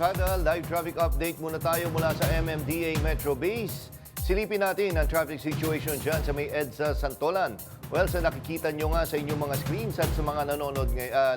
Arangkada, live traffic update muna tayo mula sa MMDA Metro Base. Silipin natin ang traffic situation dyan sa may EDSA Santolan. Well, sa nakikita nyo nga sa inyong mga screens at sa mga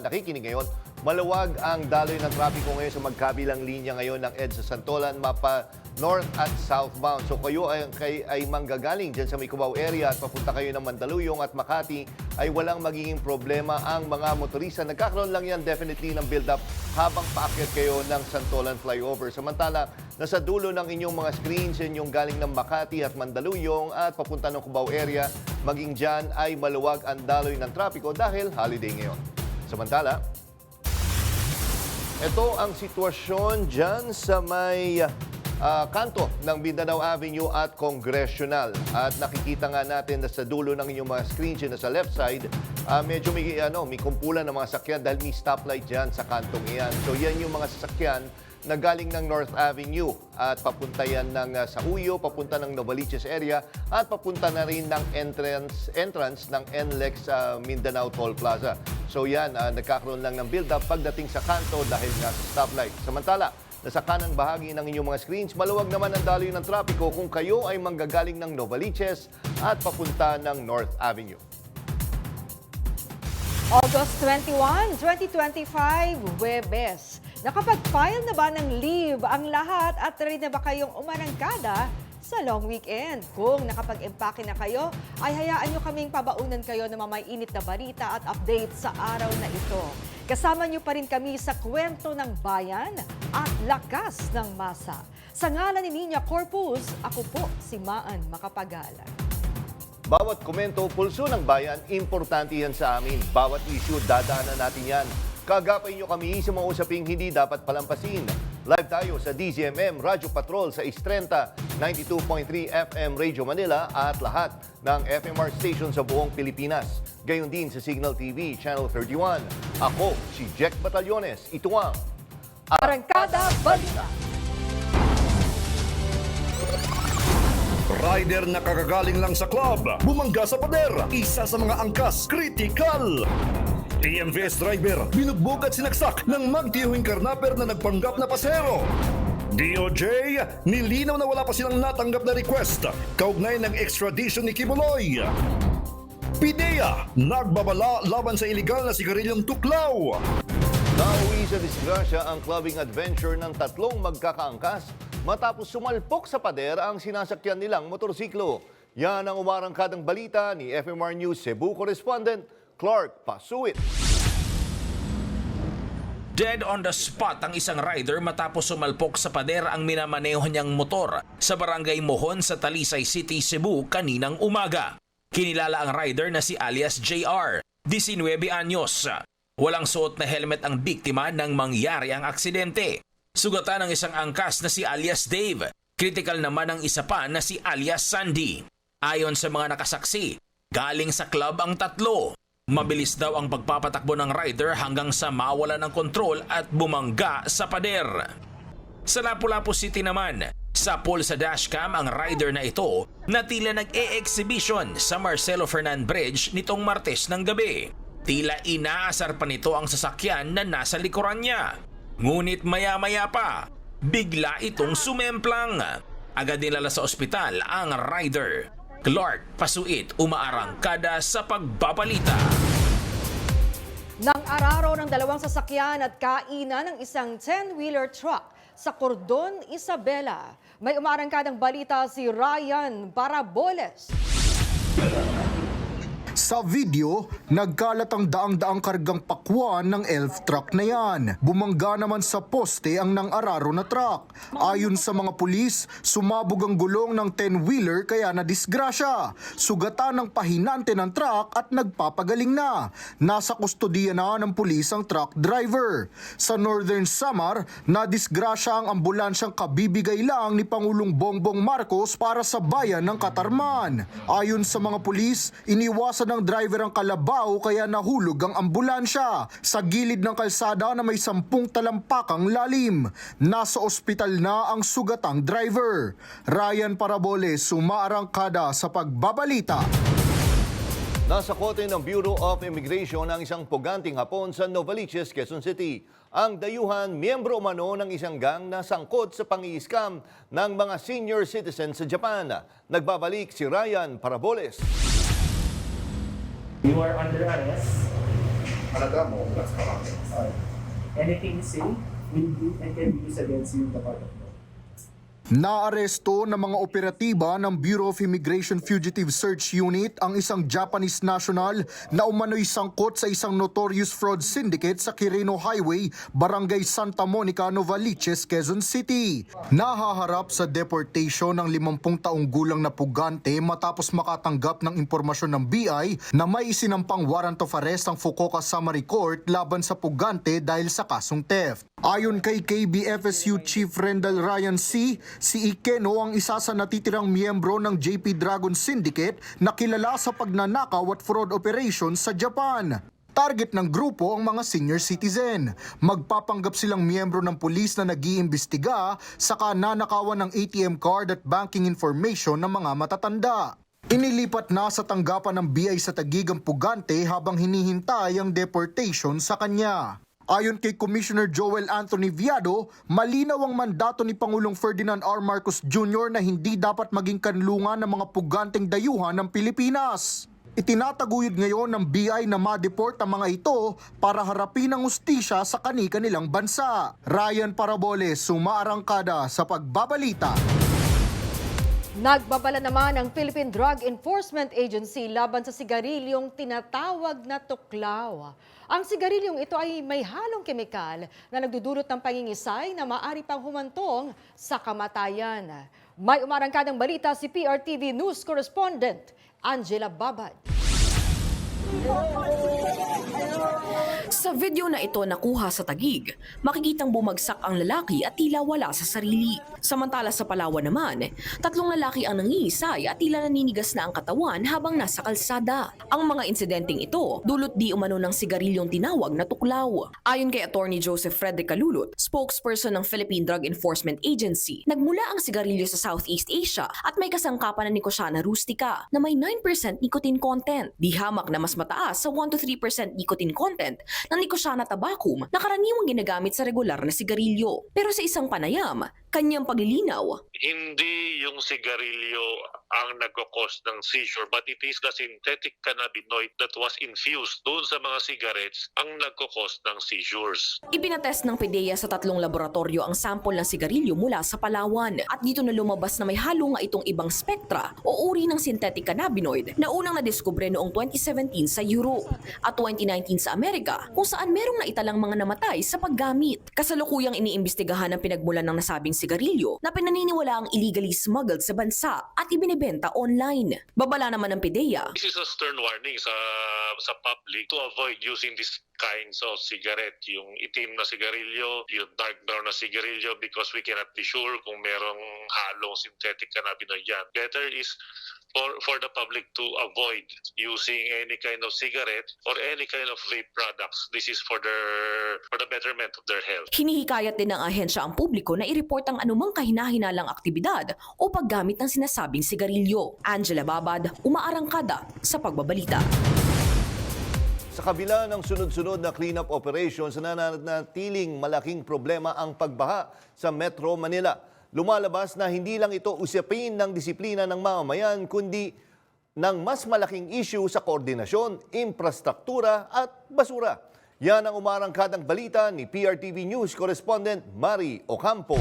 nakikinig ngayon, maluwag ang daloy ng trapiko ngayon sa magkabilang linya ngayon ng EDSA Santolan, mapa north at southbound. So kayo ay manggagaling dyan sa may Cubao area at papunta kayo ng Mandaluyong at Makati, ay walang magiging problema ang mga motorista. Nagkakaroon lang yan definitely ng build-up habang paakyat kayo ng Santolan flyover. Samantala, nasa dulo ng inyong mga screens, inyong galing ng Makati at Mandaluyong at papunta ng Cubao area, maging dyan ay maluwag ang daloy ng trapiko dahil holiday ngayon. Samantala, ito ang sitwasyon dyan sa may kanto ng Mindanao Avenue at Congressional. At nakikita nga natin na sa dulo ng inyong mga screens na sa left side, medyo may kumpulan ng mga sakyan dahil may stoplight dyan sa kantong iyan. So yan yung mga sasakyan na galing ng North Avenue at papunta yan ng Sauyo, papunta ng Novaliches area at papunta na rin ng entrance ng NLEX Mindanao Toll Plaza. So yan, nagkakaroon lang ng build-up pagdating sa kanto dahil nga sa stoplight. Samantala, nasa kanang bahagi ng inyong mga screens, maluwag naman ang daloy ng trapiko kung kayo ay manggagaling ng Novaliches at papunta ng North Avenue. August 21, 2025, Huwebes. Nakapag-file na ba ng leave ang lahat at ready na ba kayong umarangkada sa long weekend? Kung nakapag-empake na kayo, ay hayaan nyo kaming pabaunan kayo ng mainit na balita at update sa araw na ito. Kasama nyo pa rin kami sa kwento ng bayan at lakas ng masa. Sa ngalan ni Nina Corpus, ako po si Maan Makapagalan. Bawat komento, pulso ng bayan, importante yan sa amin. Bawat issue, dadaanan natin yan. Kagapay nyo kami sa mga usaping hindi dapat palampasin. Live tayo sa DZMM Radyo Patrol sa Istrenta, 92.3 FM Radio Manila at lahat ng FMR station sa buong Pilipinas. Gayon din sa Signal TV, Channel 31. Ako, si Jack Batallones. Ito ang Arangkada Balita! Rider na kakagaling lang sa club, bumangga sa pader, isa sa mga angkas, critical. TMVS driver, binugbog at sinaksak ng magtiyuhing karnaper na nagpanggap na pasero. DOJ, nilinaw na wala pa silang natanggap na request kaugnay ng extradition ni Kibuloy. PIDEA, nagbabala laban sa iligal na sigarilyong tuklaw. nauwi sa disgrasya ang clubbing adventure ng tatlong magkakaangkas matapos sumalpok sa pader ang sinasakyan nilang motorsiklo. Yan ang umarangkadang balita ni FMR News Cebu correspondent Clark Pasuit. Dead on the spot ang isang rider matapos sumalpok sa pader ang minamaneho niyang motor sa barangay Mohon sa Talisay City, Cebu kaninang umaga. Kinilala ang rider na si alias JR, 19 anyos. Walang suot na helmet ang biktima nang mangyari ang aksidente. Sugatan ang isang angkas na si alias Dave. Critical naman ang isa pa na si alias Sandy. Ayon sa mga nakasaksi, galing sa club ang tatlo. Mabilis daw ang pagpapatakbo ng rider hanggang sa mawala ng kontrol at bumangga sa pader. Sa Lapu-Lapu City naman, sa pool sa dashcam ang rider na ito na tila nag-e-exhibition sa Marcelo Fernan Bridge nitong Martes ng gabi. Tila inaasar pa nito ang sasakyan na nasa likuran niya. Ngunit maya-maya pa, bigla itong sumemplang. Agad nilala sa ospital ang rider. Clark Pasuit, umaarangkada sa pagbabalita. Nang araro ng dalawang sasakyan at kainan ng isang 10-wheeler truck sa Cordon, Isabela. May umaarangkadang balita si Ryan Baraboles. Sa video, nagkalat ang daang-daang kargang pakwan ng elf truck na yan. Bumangga naman sa poste ang nang-araro na truck. Ayon sa mga pulis, sumabog ang gulong ng 10-wheeler kaya nadisgrasya. Sugatan ng pahinante ng truck at nagpapagaling na. Nasa kustodiya na ng pulis ang truck driver. Sa Northern Samar, nadisgrasya ang ambulansyang kabibigay lang ni Pangulong Bongbong Marcos para sa bayan ng Katarman. Ayon sa mga pulis, iniwasan ng driver ang kalabaw kaya nahulog ang ambulansya sa gilid ng kalsada na may 10 talampakang lalim. Nasa ospital na ang sugatang driver. Ryan Paraboles, umaarangkada sa pagbabalita. Nasa kote ng Bureau of Immigration ang isang puganting Hapon sa Novaliches, Quezon City. Ang dayuhan, miyembro umano ng isang gang na sangkot sa pang-i-scam ng mga senior citizens sa Japan. Nagbabalik si Ryan Paraboles. You are under arrest. Anything you say will be and can be used against you in the court of law. Naaresto ng mga operatiba ng Bureau of Immigration Fugitive Search Unit ang isang Japanese national na umano'y sangkot sa isang notorious fraud syndicate sa Quirino Highway, Barangay Santa Monica, Novaliches, Quezon City. Nahaharap sa deportation ng 50 taong gulang na pugante matapos makatanggap ng impormasyon ng BI na may isinampang warrant of arrest ang Fukuoka Summary Court laban sa pugante dahil sa kasong theft. Ayon kay KBFSU Chief Rendell Ryan C., si Ikeno ang isa sa natitirang miyembro ng JP Dragon Syndicate na kilala sa pagnanakaw at fraud operations sa Japan. Target ng grupo ang mga senior citizen. Magpapanggap silang miyembro ng pulis na nag-iimbestiga sa nanakawan ng ATM card at banking information ng mga matatanda. Inilipat na sa tanggapan ng BI sa Taguig ang pugante habang hinihintay ang deportation sa kanya. Ayon kay Commissioner Joel Anthony Viado, malinaw ang mandato ni Pangulong Ferdinand R. Marcos Jr. na hindi dapat maging kanlungan ng mga puganteng dayuhan ng Pilipinas. Itinataguyod ngayon ng BI na ma-deport ang mga ito para harapin ang hustisya sa kani-kanilang bansa. Ryan Paraboles, sumaarangkada sa pagbabalita. Nagbabala naman ang Philippine Drug Enforcement Agency laban sa sigarilyong tinatawag na tuklaw. Ang sigarilyong ito ay may halong kemikal na nagdudulot ng pangingisay na maaari pang humantong sa kamatayan. May umarangkadang balita si PRTV News Correspondent Angela Babad. Sa video na ito nakuha sa Taguig, makikitang bumagsak ang lalaki at tila wala sa sarili. Samantala sa Palawan naman, 3 lalaki ang nangingisay at tila naninigas na ang katawan habang nasa kalsada. Ang mga insidenteng ito, dulot di umano ng sigarilyong tinawag na tuklaw. Ayon kay Attorney Joseph Frederick Calulot, spokesperson ng Philippine Drug Enforcement Agency, nagmula ang sigarilyo sa Southeast Asia at may kasangkapan ng Nicotiana rustica na may 9% nicotine content. Di hamak na mas mataas sa 1-3% nicotine content ng Nicotiana tabacum na karaniwang ginagamit sa regular na sigarilyo. Pero sa isang panayam, kanyang paglilinaw, hindi yung sigarilyo ang nagkakos ng seizure, but it is the synthetic cannabinoid that was infused doon sa mga cigarettes ang nagkakos ng seizures. Ipinatest ng PDEA sa 3 laboratorio ang sample ng sigarilyo mula sa Palawan at dito na lumabas na may halo nga itong ibang spektra o uri ng synthetic cannabinoid na unang nadiskubre noong 2017 sa Europe at 2019 sa Amerika kung saan merong naitalang mga namatay sa paggamit. Kasalukuyang iniimbestigahan ang pinagmulan ng nasabing sigarilyo na pinaniniwala ang illegally smuggled sa bansa at ibinebenta online. Babala naman ng PDEA, This is a stern warning sa public to avoid using these kinds of cigarette, yung itim na sigarilyo, yung dark brown na sigarilyo, because we cannot be sure kung merong halong synthetic cannabinoid yan. Better is for the public to avoid using any kind of cigarette or any kind of vape products. This is for the betterment of their health. hinihikayat din ng ahensya ang publiko na i-report ang anumang kahinahinalang aktibidad o paggamit ng sinasabing sigarilyo. Angela Babad, umaarangkada sa pagbabalita. Sa kabila ng sunod-sunod na cleanup operations, nananatiling malaking problema ang pagbaha sa Metro Manila. Lumalabas na hindi lang ito usapin ng disiplina ng mamamayan, kundi ng mas malaking issue sa koordinasyon, infrastruktura at basura. Yan ang umarangkadang balita ni PRTV News Correspondent Mari Ocampo.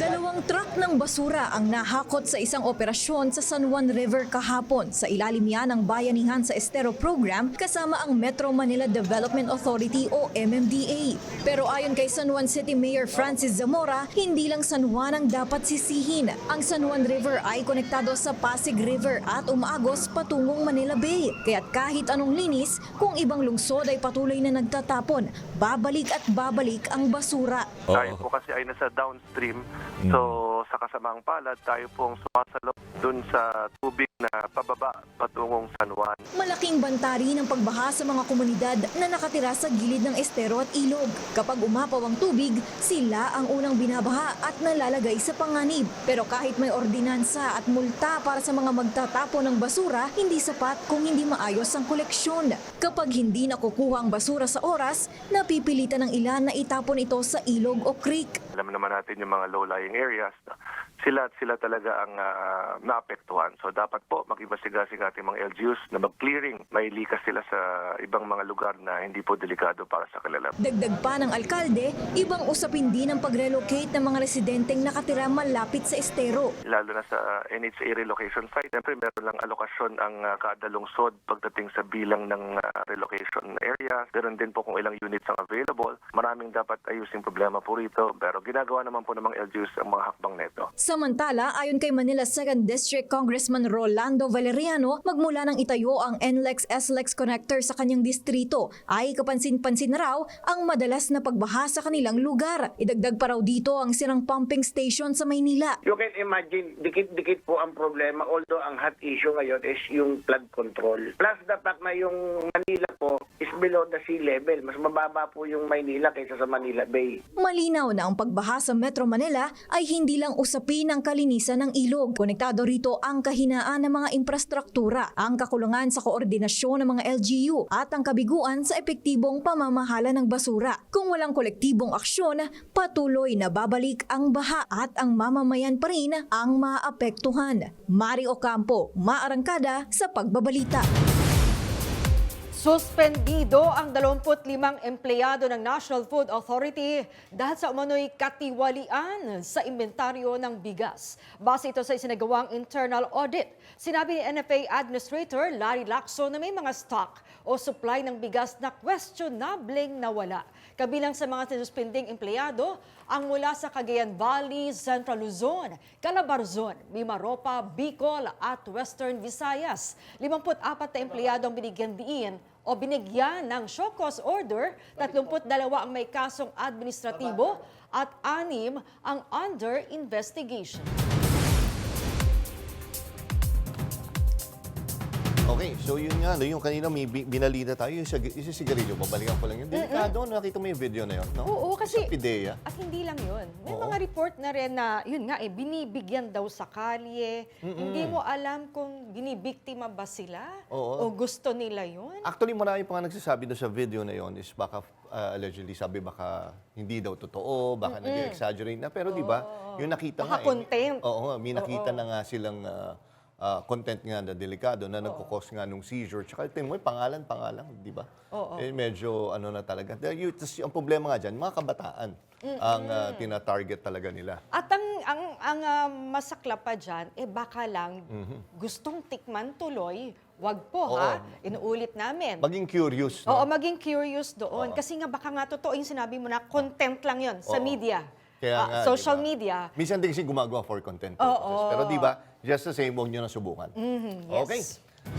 2 truck ng basura ang nahakot sa isang operasyon sa San Juan River kahapon sa ilalim yan ng Bayanihan sa Estero Program kasama ang Metro Manila Development Authority o MMDA. Pero ayon kay San Juan City Mayor Francis Zamora, hindi lang San Juan ang dapat sisihin. Ang San Juan River ay konektado sa Pasig River at umaagos patungong Manila Bay. Kaya't kahit anong linis, kung ibang lungsod ay patuloy na nagtatapon, babalik at babalik ang basura. Tayo po kasi ay nasa downstream, so So sa kasamaang palad, tayo pong sumasalo dun sa tubig na pababa patungong San Juan. Malaking bantari ng pagbaha sa mga komunidad na nakatira sa gilid ng estero at ilog. Kapag umapaw ang tubig, sila ang unang binabaha at nalalagay sa panganib. Pero kahit may ordinansa at multa para sa mga magtatapon ng basura, hindi sapat kung hindi maayos ang koleksyon. Kapag hindi nakukuha ang basura sa oras, napipilitan ng ilan na itapon ito sa ilog o creek. Alam naman natin yung mga low-lying areas, sila talaga ang naapektuhan. So dapat po mag-imbestigasing ating mga LGUs na mag-clearing. May likas sila sa ibang mga lugar na hindi po delikado para sa kanila. Dagdag pa ng alkalde, ibang usapin din ang pag-relocate ng mga residenteng nakatira malapit sa estero. Lalo na sa NHA relocation site, siyempre meron lang alokasyon ang kada lungsod pagdating sa bilang ng relocation area. Meron din po kung ilang units ang available. Maraming dapat ayusing problema po rito, pero ginagawa naman po ng mga LGUs ang mga hakbang neto. Samantala, ayon kay Manila 2nd District Congressman Rolando Valeriano, magmula nang itayo ang NLEX-SLEX connector sa kanyang distrito, ay kapansin-pansin na raw ang madalas na pagbaha sa kanilang lugar. Idagdag pa raw dito ang sirang pumping station sa Maynila. You can imagine, dikit-dikit po ang problema, although ang hot issue ngayon is yung flood control. Plus the fact na yung Manila po is below the sea level. Mas mababa po yung Maynila kaysa sa Manila Bay. Malinaw na ang pagbaha sa Metro Manila ay hindi lang usapin ng kalinisan ng ilog. Konektado rito ang kahinaan ng mga infrastruktura, ang kakulangan sa koordinasyon ng mga LGU at ang kabiguan sa epektibong pamamahala ng basura. Kung walang kolektibong aksyon, patuloy na babalik ang baha at ang mamamayan pa rin ang maapektuhan. Mari Ocampo, Maarangkada sa Pagbabalita. Suspendido ang 25 empleyado ng National Food Authority dahil sa umano'y katiwalian sa inventaryo ng bigas. Base ito sa isinagawang internal audit. Sinabi ni NFA Administrator Larry Lacson na may mga stock o supply ng bigas na questionableng nawala. Kabilang sa mga sinuspending empleyado ang mula sa Cagayan Valley, Central Luzon, Calabarzon, Mimaropa, Bicol at Western Visayas. 54 na empleyado ang binigyan diin o binigyan ng show cause order, 32 ang may kasong administratibo at 6 ang under investigation. Okay, so yun nga, no, yung kanina may binalita tayo, yung sigarilyo, babalikan ko lang yun. Delikado, nakita mo yung video na yun, no? Oo, kasi, sa PIDEA. at hindi lang yun. May Oo. mga report na rin na, yun nga, binibigyan daw sa kalye. Hindi mo alam kung binibiktima ba sila Oo. o gusto nila yun. Actually, marami pa nga nagsasabi doon sa video na yon is baka allegedly sabi baka hindi daw totoo, baka nag-exaggerate na. Pero di ba, yung nakita Baka nga. content. Oo, may nakita na nga silang content nga na delikado na nagkukos nga nung seizure. Tsaka tingin mo, pangalan, di ba? Oo. Eh, medyo ano na talaga. Ang problema nga dyan, mga kabataan ang tina-target talaga nila. At ang masakla pa dyan, baka lang gustong tikman tuloy. Wag po, Oo. ha? Inuulit namin. Maging curious. No? Oo, maging curious doon. Kasi nga baka nga totoo yung sinabi mo na content lang yon sa Oo. media. Kaya nga, Social di ba? media. Minsan din kasi gumagawa for content purposes. Pero di ba, just the same, huwag nyo na subukan. Yes. Okay.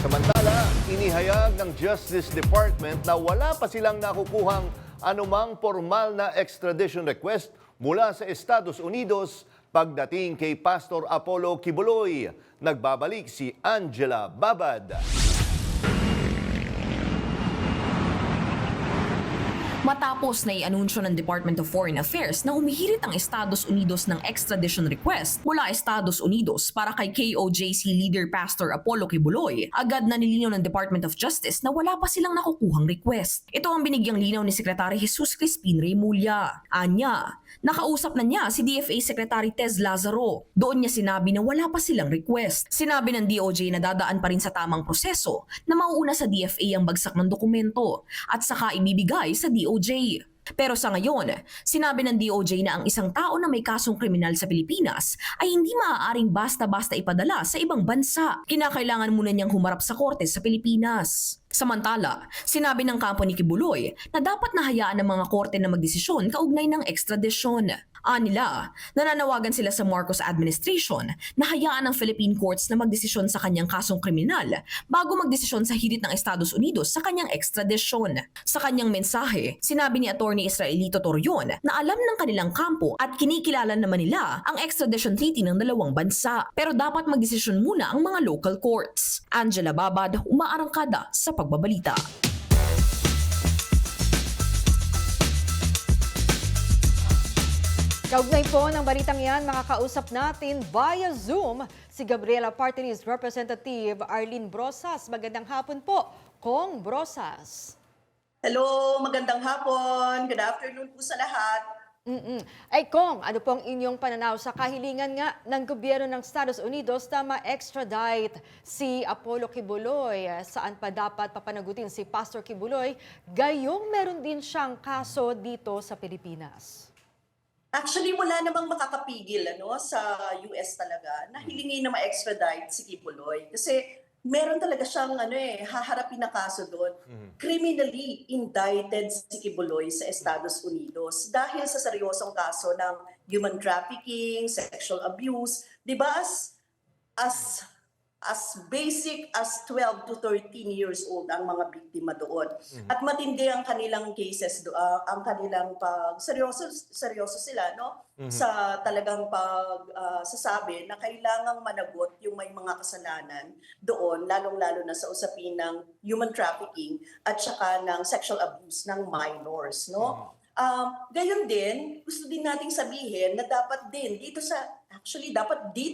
Samantala, inihayag ng Justice Department na wala pa silang nakukuhang anumang formal na extradition request mula sa Estados Unidos pagdating kay Pastor Apollo Kibuloy. Nagbabalik si Angela Babad. Matapos na i-anunsyo ng Department of Foreign Affairs na humihirit ang Estados Unidos ng extradition request mula Estados Unidos para kay KOJC leader Pastor Apollo Kibuloy, agad na nilinaw ng Department of Justice na wala pa silang nakukuhang request. Ito ang binigyang linaw ni Secretary Jesus Crispin Remulla. Anya, nakausap na niya si DFA Secretary Tez Lazaro. Doon niya sinabi na wala pa silang request. Sinabi ng DOJ na dadaan pa rin sa tamang proseso na mauuna sa DFA ang bagsak ng dokumento at saka ibibigay sa DOJ. Pero sa ngayon, sinabi ng DOJ na ang isang tao na may kasong kriminal sa Pilipinas ay hindi maaaring basta-basta ipadala sa ibang bansa. Kinakailangan muna niyang humarap sa korte sa Pilipinas. Samantala, sinabi ng kampo ni Kibuloy na dapat nahayaan ng mga korte na magdesisyon kaugnay ng ekstradisyon. Anila, nananawagan sila sa Marcos administration na hayaan ng Philippine courts na magdesisyon sa kanyang kasong kriminal bago magdesisyon sa hirit ng Estados Unidos sa kanyang ekstradisyon. Sa kanyang mensahe, sinabi ni Attorney Israelito Torion na alam ng kanilang kampo at kinikilala naman nila ang extradition treaty ng dalawang bansa, pero dapat magdesisyon muna ang mga local courts. Angela Babad, umaarangkada sa pagbabalita. Kaugnay po ng balitang yan, makakausap natin via Zoom si Gabriela Party List Representative Arlene Brosas. Magandang hapon po, Kong Brosas. Hello, magandang hapon. Good afternoon po sa lahat. Ay Kong, ano pong inyong pananaw sa kahilingan nga ng gobyerno ng Estados Unidos na ma-extradite si Apollo Kibuloy? Saan pa dapat papanagutin si Pastor Kibuloy? Gayong meron din siyang kaso dito sa Pilipinas. Actually, wala namang makakapigil sa US talaga na hilingin na ma-extradite si Kibuloy. Kasi meron talaga siyang haharapin na kaso doon. Criminally indicted si Kibuloy sa Estados Unidos dahil sa seryosong kaso ng human trafficking, sexual abuse. Di ba as basic as 12 to 13 years old ang mga biktima doon. At matindi ang kanilang cases, ang kanilang seryoso sila sa talagang sasabi na kailangang managot yung may mga kasalanan doon, lalong-lalo na sa usapin ng human trafficking at saka ng sexual abuse ng minors. Gayon din, gusto din nating sabihin na dapat dito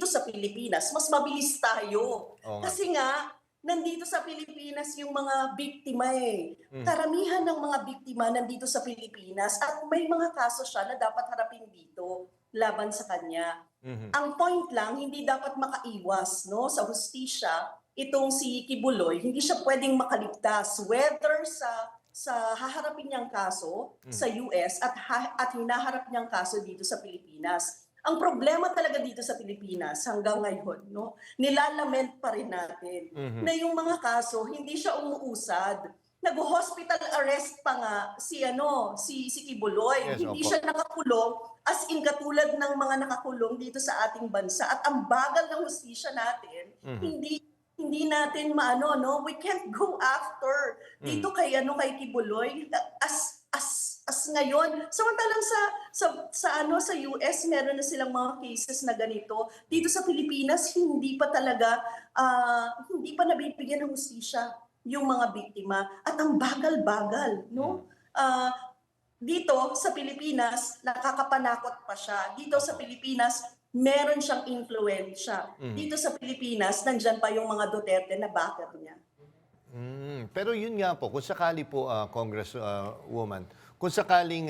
sa Pilipinas, mas mabilis tayo. Kasi nga, nandito sa Pilipinas yung mga biktima Karamihan ng mga biktima nandito sa Pilipinas at may mga kaso siya na dapat harapin dito laban sa kanya. Ang point lang, hindi dapat makaiwas sa hustisya itong si Kibuloy. Hindi siya pwedeng makaligtas whether sa haharapin niyang kaso sa US at hinaharap niyang kaso dito sa Pilipinas. Ang problema talaga dito sa Pilipinas hanggang ngayon, nilalament pa rin natin na yung mga kaso hindi siya umuusad. Nag-hospital arrest pa nga si Kibuloy. Yes, hindi opo. siya nakakulong as in katulad ng mga nakakulong dito sa ating bansa. At ang bagal ng hustisya natin, hindi natin we can't go after dito kay Kibuloy as ngayon. Samantalang sa US meron na silang mga cases na ganito. Dito sa Pilipinas hindi pa nabibigyan ng hustisya yung mga biktima at ang bagal-bagal, dito sa Pilipinas nakakapanakot pa siya. Dito sa Pilipinas meron siyang influensya. Dito sa Pilipinas, nandyan pa yung mga Duterte na backer niya. Pero yun nga po, kung sakali po, Congresswoman, kung sakaling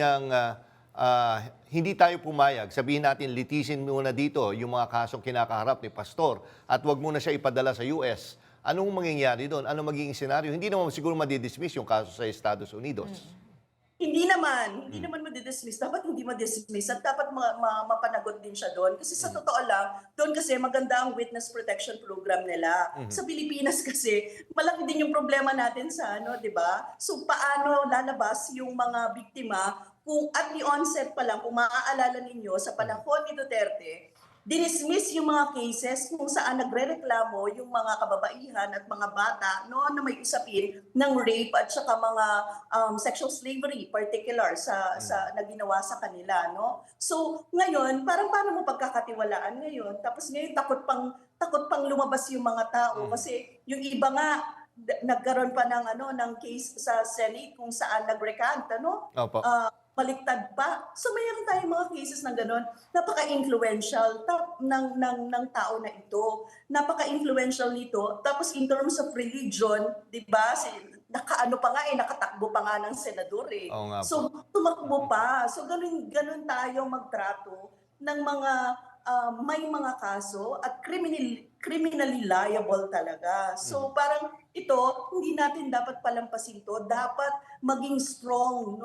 hindi tayo pumayag, sabihin natin litisin muna dito yung mga kasong kinakaharap ni Pastor at wag muna siya ipadala sa US, anong mangyayari doon? Ano magiging senaryo? Hindi naman siguro madidismiss yung kaso sa Estados Unidos. Hindi naman madidismiss. Dapat hindi madidismiss at dapat mapanagot din siya doon. Kasi sa totoo lang, doon kasi maganda ang witness protection program nila. Sa Pilipinas kasi, malaki din yung problema natin sa di ba? So paano lalabas yung mga biktima kung at the onset pa lang, kung maaalala ninyo, sa panahon ni Duterte, dinismiss yung mga cases kung saan nagrereklamo yung mga kababaihan at mga bata na may usapin ng rape at saka mga sexual slavery particular na ginawa sa kanila. So ngayon, parang paano mo pagkakatiwalaan ngayon? Tapos ngayon takot pang lumabas yung mga tao kasi yung iba nga nagkaroon pa ng case sa Senate kung saan nagrecant, Opo. baliktad pa. So mayroon tayong mga cases na gano'n. Napaka-influential ng tao na ito. Napaka-influential nito. Tapos in terms of religion, di ba, nakatakbo pa nga ng senador Oo nga po. So tumakbo pa. So ganun tayo magtrato ng mga may mga kaso at criminally liable talaga. So parang ito, hindi natin dapat palampasin to. Dapat maging strong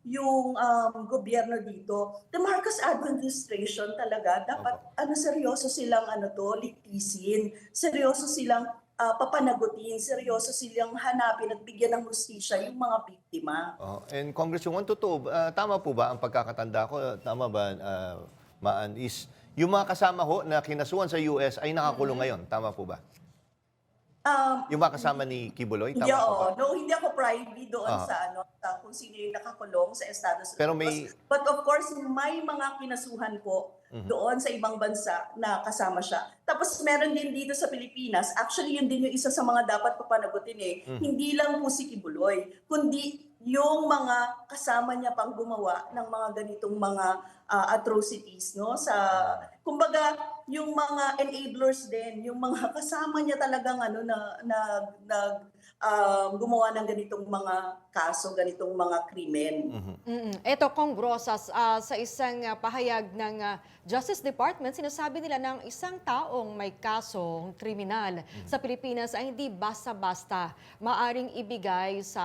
yung gobyerno dito. The Marcos administration talaga, dapat seryoso silang litisin. Seryoso silang papanagutin, seryoso silang hanapin at bigyan ng hustisya yung mga biktima. And Congresswoman, totoo, tama po ba ang pagkakatanda ko? Tama ba, Maan, is yung mga kasama ho na kinasuhan sa US ay nakakulong ngayon? Tama po ba? Yung mga kasama ni Kibuloy? Tama po ba? No, hindi ako privy doon sa kung sino yung nakakulong sa Estados Unidos. Pero may... But of course, may mga kinasuhan po doon sa ibang bansa na kasama siya. Tapos meron din dito sa Pilipinas, actually yun din yung isa sa mga dapat papanagutin Hindi lang po si Kibuloy, kundi yung mga kasama niya pang gumawa ng mga ganitong mga atrocities, no? Kumbaga, yung mga enablers din, yung mga kasama niya talagang gumawa ng ganitong mga kaso, ganitong mga krimen. Ito, Kong Rosas, sa isang pahayag ng Justice Department, sinasabi nila ng isang taong may kasong kriminal sa Pilipinas ay hindi basta-basta maaring ibigay sa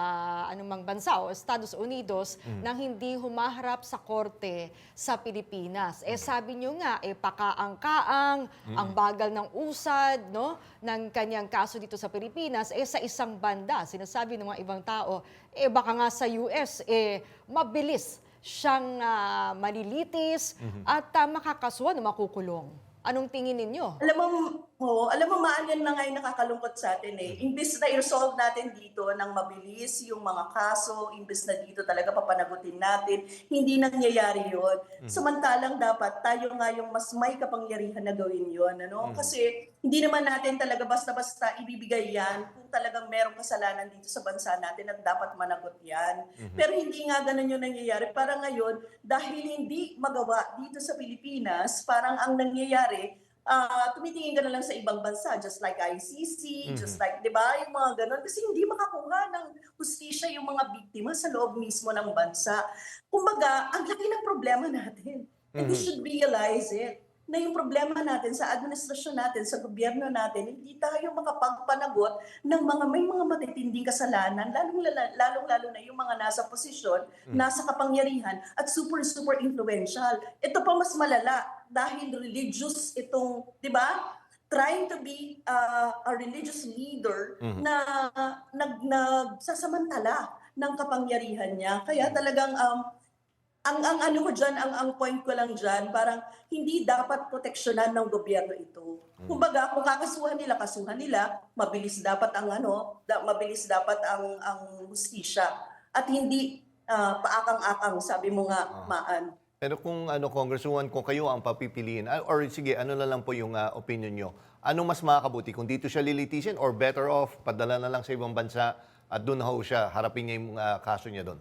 anumang bansa o Estados Unidos nang hindi humaharap sa korte sa Pilipinas. Sabi nyo nga, pakaangkaang, ang bagal ng usad, no, ng kanyang kaso dito sa Pilipinas, sa isang banda, sinasabi ng mga ibang tao, baka nga sa US, mabilis siyang malilitis at makakasuhan o makukulong. Anong tingin ninyo? Alam mo, Maan, yan na nga yung nakakalungkot sa atin Imbis na i-resolve natin dito ng mabilis yung mga kaso, imbis na dito talaga papanagutin natin, hindi nangyayari yun. Samantalang dapat tayo nga yung mas may kapangyarihan na gawin yun. Kasi hindi naman natin talaga basta-basta ibibigay yan kung talagang merong kasalanan dito sa bansa natin at dapat managot yan. Pero hindi nga ganun yung nangyayari. Parang ngayon, dahil hindi magawa dito sa Pilipinas, parang ang nangyayari, tumitingin ka na lang sa ibang bansa, just like ICC, just like, di ba, yung mga ganun. Kasi hindi makakuha ng hustisya yung mga biktima sa loob mismo ng bansa. Kumbaga, ang laki ng problema natin. And we should realize it, na yung problema natin sa administrasyon natin, sa gobyerno natin, hindi tayo makapagpanagot ng may mga matitinding kasalanan, lalong-lalo na yung mga nasa posisyon, nasa kapangyarihan, at super influential. Ito pa mas malala, dahil religious itong, di ba, trying to be a religious leader na nagsasamantala ng kapangyarihan niya. Kaya talagang ang point ko lang dyan, parang hindi dapat proteksyonan ng gobyerno ito. Kumbaga, kung kasuhan nila, mabilis dapat ang hustisya at hindi paakang-akang, sabi mo nga, Maan. Pero kung Congresswoman, kung kayo ang papipiliin, or sige, ano na lang po yung opinion nyo, anong mas makakabuti? Kung dito siya lilitisin or better off, padala na lang sa ibang bansa at doon ho siya, harapin niya yung kaso niya doon?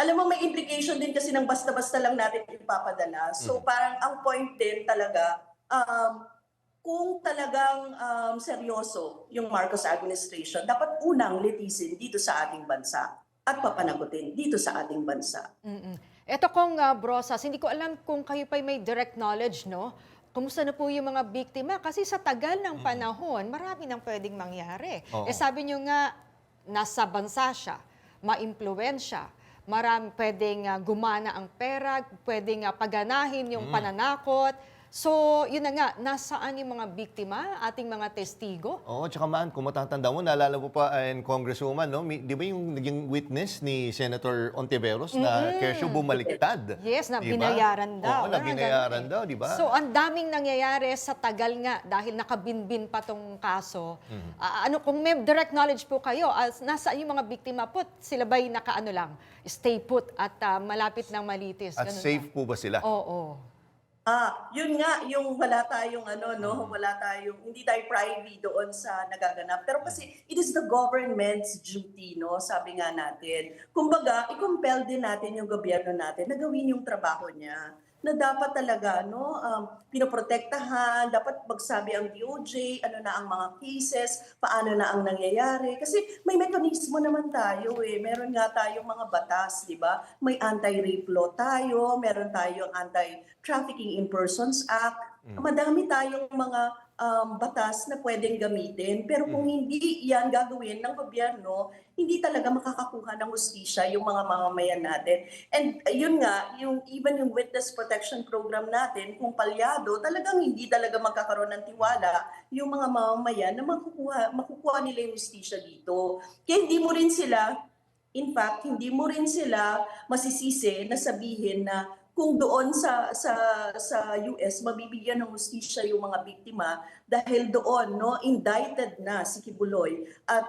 Alam mo, may implication din kasi ng basta-basta lang natin ipapadala. So parang ang point din talaga, kung talagang seryoso yung Marcos administration, dapat unang litisin dito sa ating bansa at papanagutin dito sa ating bansa. Ito Kong Brosas, hindi ko alam kung kayo pa may direct knowledge, no? Kumusta na po yung mga biktima? Kasi sa tagal ng panahon, marami nang pwedeng mangyari. Sabi nyo nga, nasa bansa siya, ma-impluwensya, marami pwedeng gumana ang pera, pwedeng paganahin yung pananakot. So, yun na nga, nasaan yung mga biktima, ating mga testigo? Oo, tsaka man, kung matatanda mo, naalala mo pa, Congresswoman, no? Di ba yung naging witness ni Senator Ontiveros na kesyo bumaliktad? Yes, na diba? binayaran daw. Oo, na binayaran daw, di ba? So, ang daming nangyayari sa tagal nga dahil nakabinbin pa tong kaso. Kung may direct knowledge po kayo, nasaan yung mga biktima po? Sila ba'y stay put at malapit ng malitis? At safe po ba sila? Oo. Yun nga, yung wala tayong hindi tayo privy doon sa nagaganap. Pero kasi it is the government's duty, no? Sabi nga natin. Kumbaga, i-compel din natin yung gobyerno natin na gawin yung trabaho niya. Na dapat talaga, no, pinoprotektahan, dapat magsabi ang DOJ, ano na ang mga cases, paano na ang nangyayari. Kasi may mekanismo naman tayo Meron nga tayong mga batas, di ba? May anti-rape law tayo, meron tayong Anti-Trafficking in Persons Act. Madami tayong mga batas na pwedeng gamitin. Pero kung hindi yan gagawin ng gobyerno, hindi talaga makakakuha ng hustisya yung mga mamamayan natin. And yun nga, even yung witness protection program natin, kung palyado, talagang hindi talaga magkakaroon ng tiwala yung mga mamamayan na makukuha nila yung hustisya dito. Kaya hindi mo rin sila masisisi na sabihin na kung doon sa US mabibigyan ng hustisya yung mga biktima dahil doon indicted na si Kibuloy at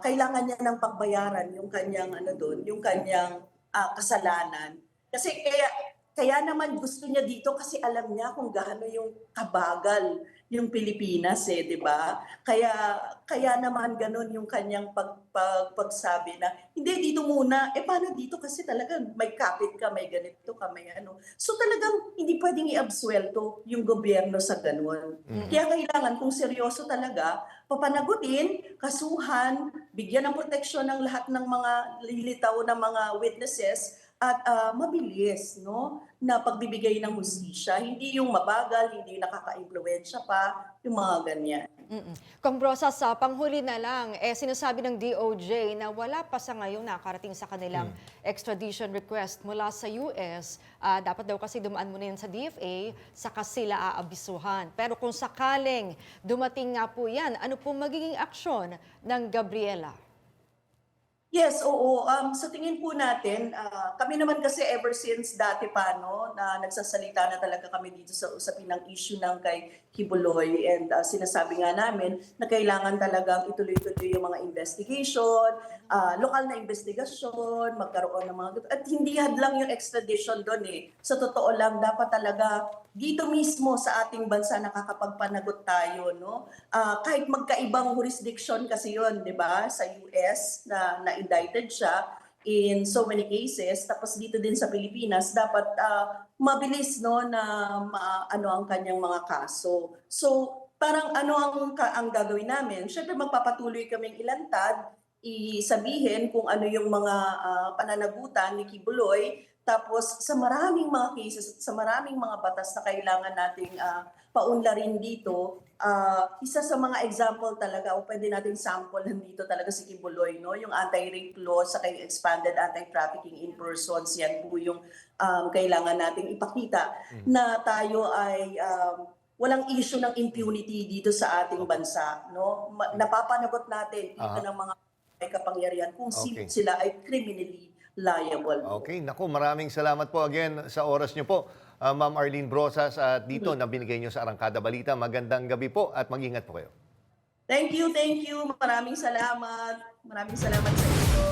kailangan niya ng pagbayaran yung kanyang kasalanan. Kasi kaya naman gusto niya dito kasi alam niya kung gaano yung kabagal yung Pilipinas, di ba? Kaya naman ganun yung kanyang pagsabi na hindi dito muna, paano dito kasi talaga may kapit ka, may ganito ka, may ano. So talagang hindi pwedeng i-absuelto yung gobyerno sa ganun. Kaya kailangan kung seryoso talaga, papanagutin, kasuhan, bigyan ng proteksyon ng lahat ng mga lilitaw na mga witnesses at mabilis na pagbibigay ng hustisya. Hindi yung mabagal, hindi nakaka-impluwensya pa, yung mga ganyan. Kung Brosas, panghuli na lang, sinasabi ng DOJ na wala pa sa ngayon nakarating sa kanilang extradition request mula sa US. Dapat daw kasi dumaan muna yan sa DFA, saka sila aabisuhan. Pero kung sakaling dumating nga po yan, ano po magiging aksyon ng Gabriela? Yes, oo. Sa tingin po natin, kami naman kasi ever since dati pa, na nagsasalita na talaga kami dito sa usapin ng issue ng kay Kibuloy and sinasabi nga namin na kailangan talagang ituloy-tuloy yung mga investigation, lokal na investigasyon, magkaroon ng mga... At hindi hadlang yung extradition doon Sa totoo lang, dapat talaga dito mismo sa ating bansa nakakapagpanagot tayo, kahit magkaibang jurisdiction kasi yun, di ba? Sa US na indicted siya in so many cases, tapos dito din sa Pilipinas, dapat mabilis na ano ang kanyang mga kaso. So, parang ano ang gagawin namin? Siyempre magpapatuloy kaming ilantad, isabihin kung ano yung mga pananagutan ni Kibuloy. Tapos sa maraming mga cases, sa maraming mga batas na kailangan nating paunlarin dito, isa sa mga example talaga, o pwede nating sample nandito talaga si Kibuloy, yung anti-rape law sa kay expanded anti-trafficking in persons, yan po yung kailangan nating ipakita na tayo ay walang issue ng impunity dito sa ating bansa. Napapanagot natin dito ng mga may kapangyarihan kung sila ay criminally liable. Okay, naku, maraming salamat po again sa oras niyo po, Ma'am Arlene Brosas, at dito na binigay niyo sa Arangkada Balita. Magandang gabi po at mag-ingat po kayo. Thank you. Maraming salamat. Maraming salamat sa inyo.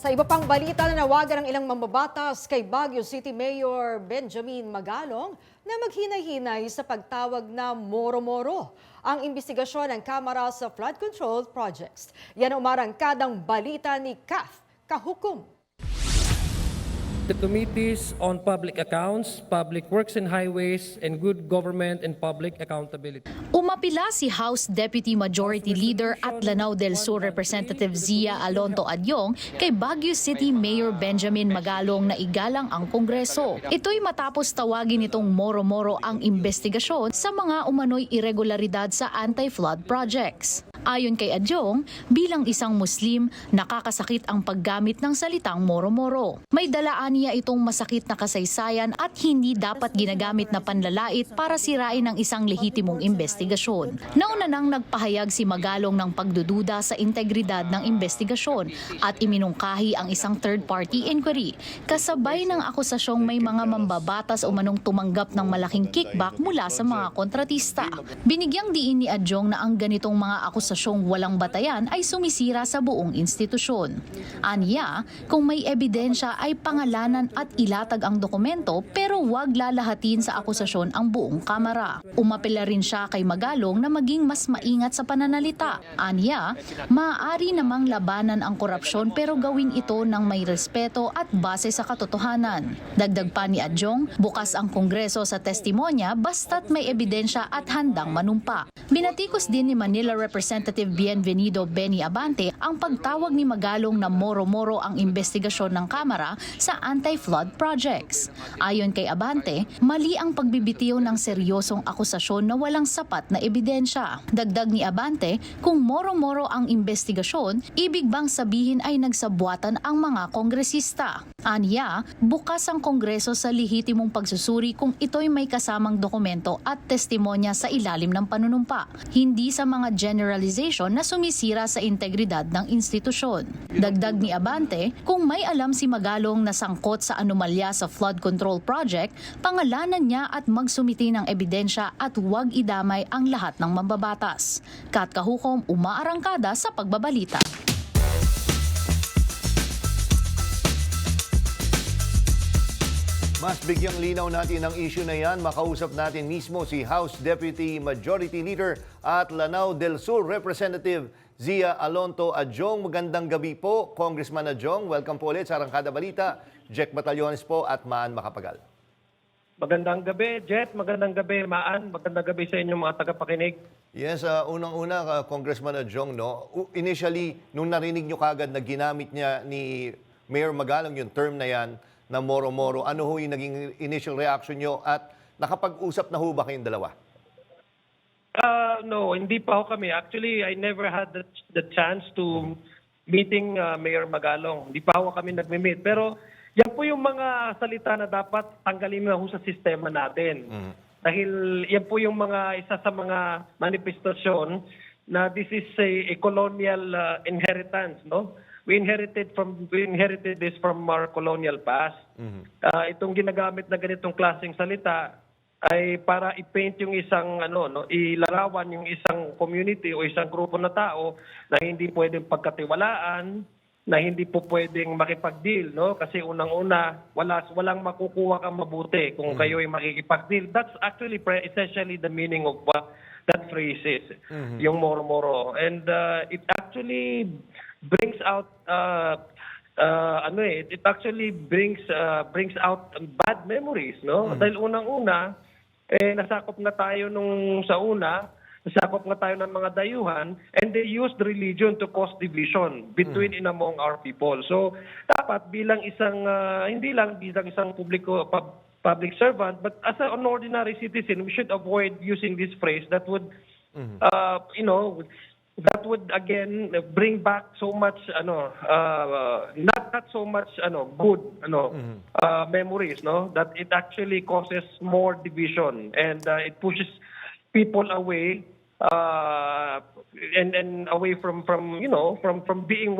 Sa iba pang balita, nanawagan ng ilang mambabatas kay Baguio City Mayor Benjamin Magalong na maghinay-hinay sa pagtawag na moro-moro ang investigasyon ng Kamara sa flood control projects. Yan ang umarangkadang balita ni Kath Kahukum. The Committees on Public Accounts, Public Works and Highways, and Good Government and Public Accountability. Umapila si House Deputy Majority Leader at Lanao del Sur Representative Zia Alonto Adyong kay Baguio City Mayor Benjamin Magalong na igalang ang Kongreso. Ito'y matapos tawagin itong moro-moro ang investigasyon sa mga umano'y irregularidad sa anti-flood projects. Ayon kay Adyong, bilang isang Muslim, nakakasakit ang paggamit ng salitang moro-moro. May dalaan niya itong masakit na kasaysayan at hindi dapat ginagamit na panlalait para sirain ang isang lehitimong investigasyon. Nauna nang nagpahayag si Magalong ng pagdududa sa integridad ng investigasyon at iminungkahi ang isang third-party inquiry, kasabay ng akusasyong may mga mambabatas o manong tumanggap ng malaking kickback mula sa mga kontratista. Binigyang diin ni Adyong na ang ganitong mga akusasyong walang batayan ay sumisira sa buong institusyon. Aniya, kung may ebidensya ay pangalanan at ilatag ang dokumento pero huwag lalahatin sa akusasyon ang buong Kamara. Umapela rin siya kay Magalong na maging mas maingat sa pananalita. Aniya, maaari namang labanan ang korupsyon pero gawin ito ng may respeto at base sa katotohanan. Dagdag pa ni Adyong, bukas ang Kongreso sa testimonya basta't may ebidensya at handang manumpa. Binatikos din ni Manila Representative Representative Bienvenido Benny Abante ang pagtawag ni Magalong na moro-moro ang investigasyon ng Kamara sa anti-flood projects. Ayon kay Abante, mali ang pagbibitiw ng seryosong akusasyon na walang sapat na ebidensya. Dagdag ni Abante, kung moro-moro ang investigasyon, ibig bang sabihin ay nagsabwatan ang mga kongresista? Aniya, bukas ang Kongreso sa lehitimong pagsusuri kung ito'y may kasamang dokumento at testimonya sa ilalim ng panunumpa, hindi sa mga generalization na sumisira sa integridad ng institusyon. Dagdag ni Abante, kung may alam si Magalong na sangkot sa anomalya sa flood control project, pangalanan niya at magsumiti ng ebidensya at huwag idamay ang lahat ng mambabatas. Kat Kahukom, umaarangkada sa pagbabalita. Mas bigyang linaw natin ang issue na yan. Makausap natin mismo si House Deputy Majority Leader at Lanao del Sur Representative Zia Alonto Adjong. Magandang gabi po, Congressman Adjong. Welcome po ulit sa Arangkada Balita. Jack Batallones po at Maan Makapagal. Magandang gabi, Jet. Magandang gabi, Maan. Magandang gabi sa inyong mga tagapakinig. Yes, unang-una, Congressman Adjong, no? Initially, nung narinig nyo kagad na ginamit niya ni Mayor Magalong yung term na yan, na moro-moro, ano ho yung naging initial reaction nyo at nakapag-usap na ho ba kayong dalawa? No, hindi pa ho kami. Actually, I never had the chance to meeting Mayor Magalong. Hindi pa ho kami nagme-meet. Pero yan po yung mga salita na dapat tanggalin na ho sa sistema natin. Dahil yan po yung mga isa sa mga manifestasyon na this is a colonial inheritance, no? We inherited this from our colonial past. Itong ginagamit na ganitong klaseng salita ay para i-paint yung isang ilarawan yung isang community o isang grupo na tao na hindi pwedeng pagkatiwalaan, na hindi po pwedeng makipag-deal, no? Kasi unang-una walang makukuha kang mabuti kung kayo ay makikipag-deal. That's actually essentially the meaning of what that phrase is. Yung moro-moro. And it actually brings out it actually brings out bad memories, no? Dahil unang-una nasakop na tayo nasakop na tayo ng mga dayuhan, and they used religion to cause division between and among our people. So dapat bilang isang hindi lang bilang isang public servant, but as an ordinary citizen, we should avoid using this phrase that would that would again bring back so much not so much good memories, no, that it actually causes more division, and it pushes people away and away from being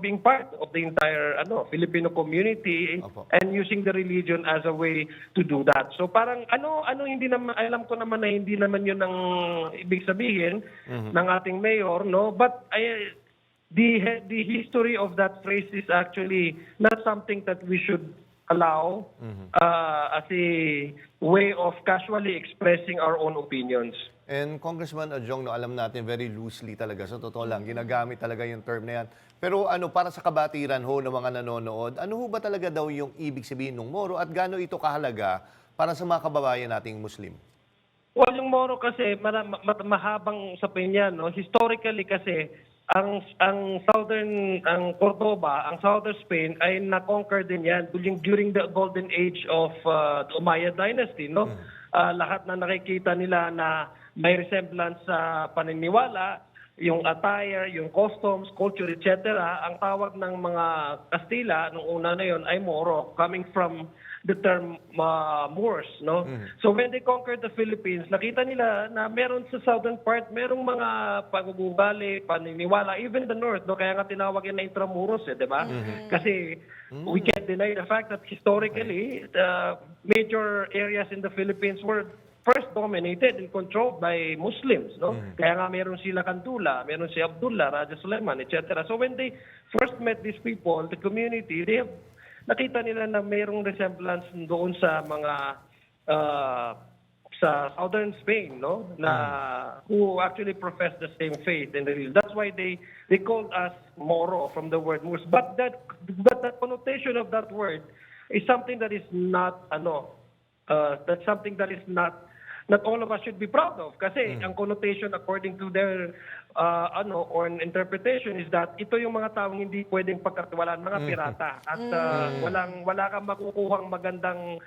being part of the entire Filipino community. And using the religion as a way to do that. So parang hindi naman, alam ko naman na hindi naman 'yun ang ibig sabihin ng ating mayor, no, but the history of that phrase is actually not something that we should allow as a way of casually expressing our own opinions. And Congressman Adjong, alam natin very loosely talaga, sa totoo lang, ginagamit talaga yung term na yan. Pero para sa kabatiran ho ng mga nanonood, ano ho ba talaga daw yung ibig sabihin ng moro at gaano ito kahalaga para sa mga kababayan nating Muslim? Well, yung moro kasi mahabang usapin yan, no? Historically kasi ang Cordoba, ang southern Spain ay na-conquer din yan during the golden age of the Umayyad dynasty, no? Lahat na nakikita nila na may resemblance sa paniniwala, yung attire, yung customs, culture, etc. Ang tawag ng mga Kastila nung una na yon ay Moro, coming from the term Moors, no? So when they conquered the Philippines, nakita nila na meron sa southern part, merong mga pagugugali, paniniwala, even the north, no? Kaya nga tinawag yan na Intramuros, di ba? Kasi we can't deny the fact that historically, the major areas in the Philippines were first dominated and controlled by Muslims, no? Kaya nga meron sila Kandula, meron si Abdullah, Raja Suleiman, etc. So when they first met these people, the community, nakita nila na mayroong resemblance doon sa mga sa southern Spain, no, na who actually profess the same faith and religion. That's why they called us Moro from the word Moors. But that connotation of that word is something that is not that's something that is not not all of us should be proud of. Kasi ang connotation according to their or an interpretation is that ito yung mga taong hindi pwedeng pagkatiwalaan, mga pirata. At wala kang makukuhang magandang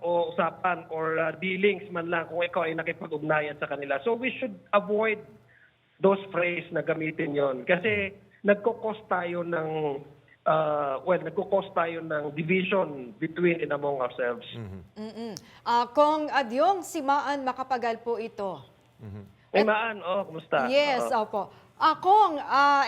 usapan or dealings man lang kung ikaw ay nakipag-ugnayan sa kanila. So we should avoid those phrase na gamitin yon. Kasi nagko-cause tayo ng division between and among ourselves. Kung Adyong Simaan Makapagal po ito. Maan, kumusta? Yes, opo. Kung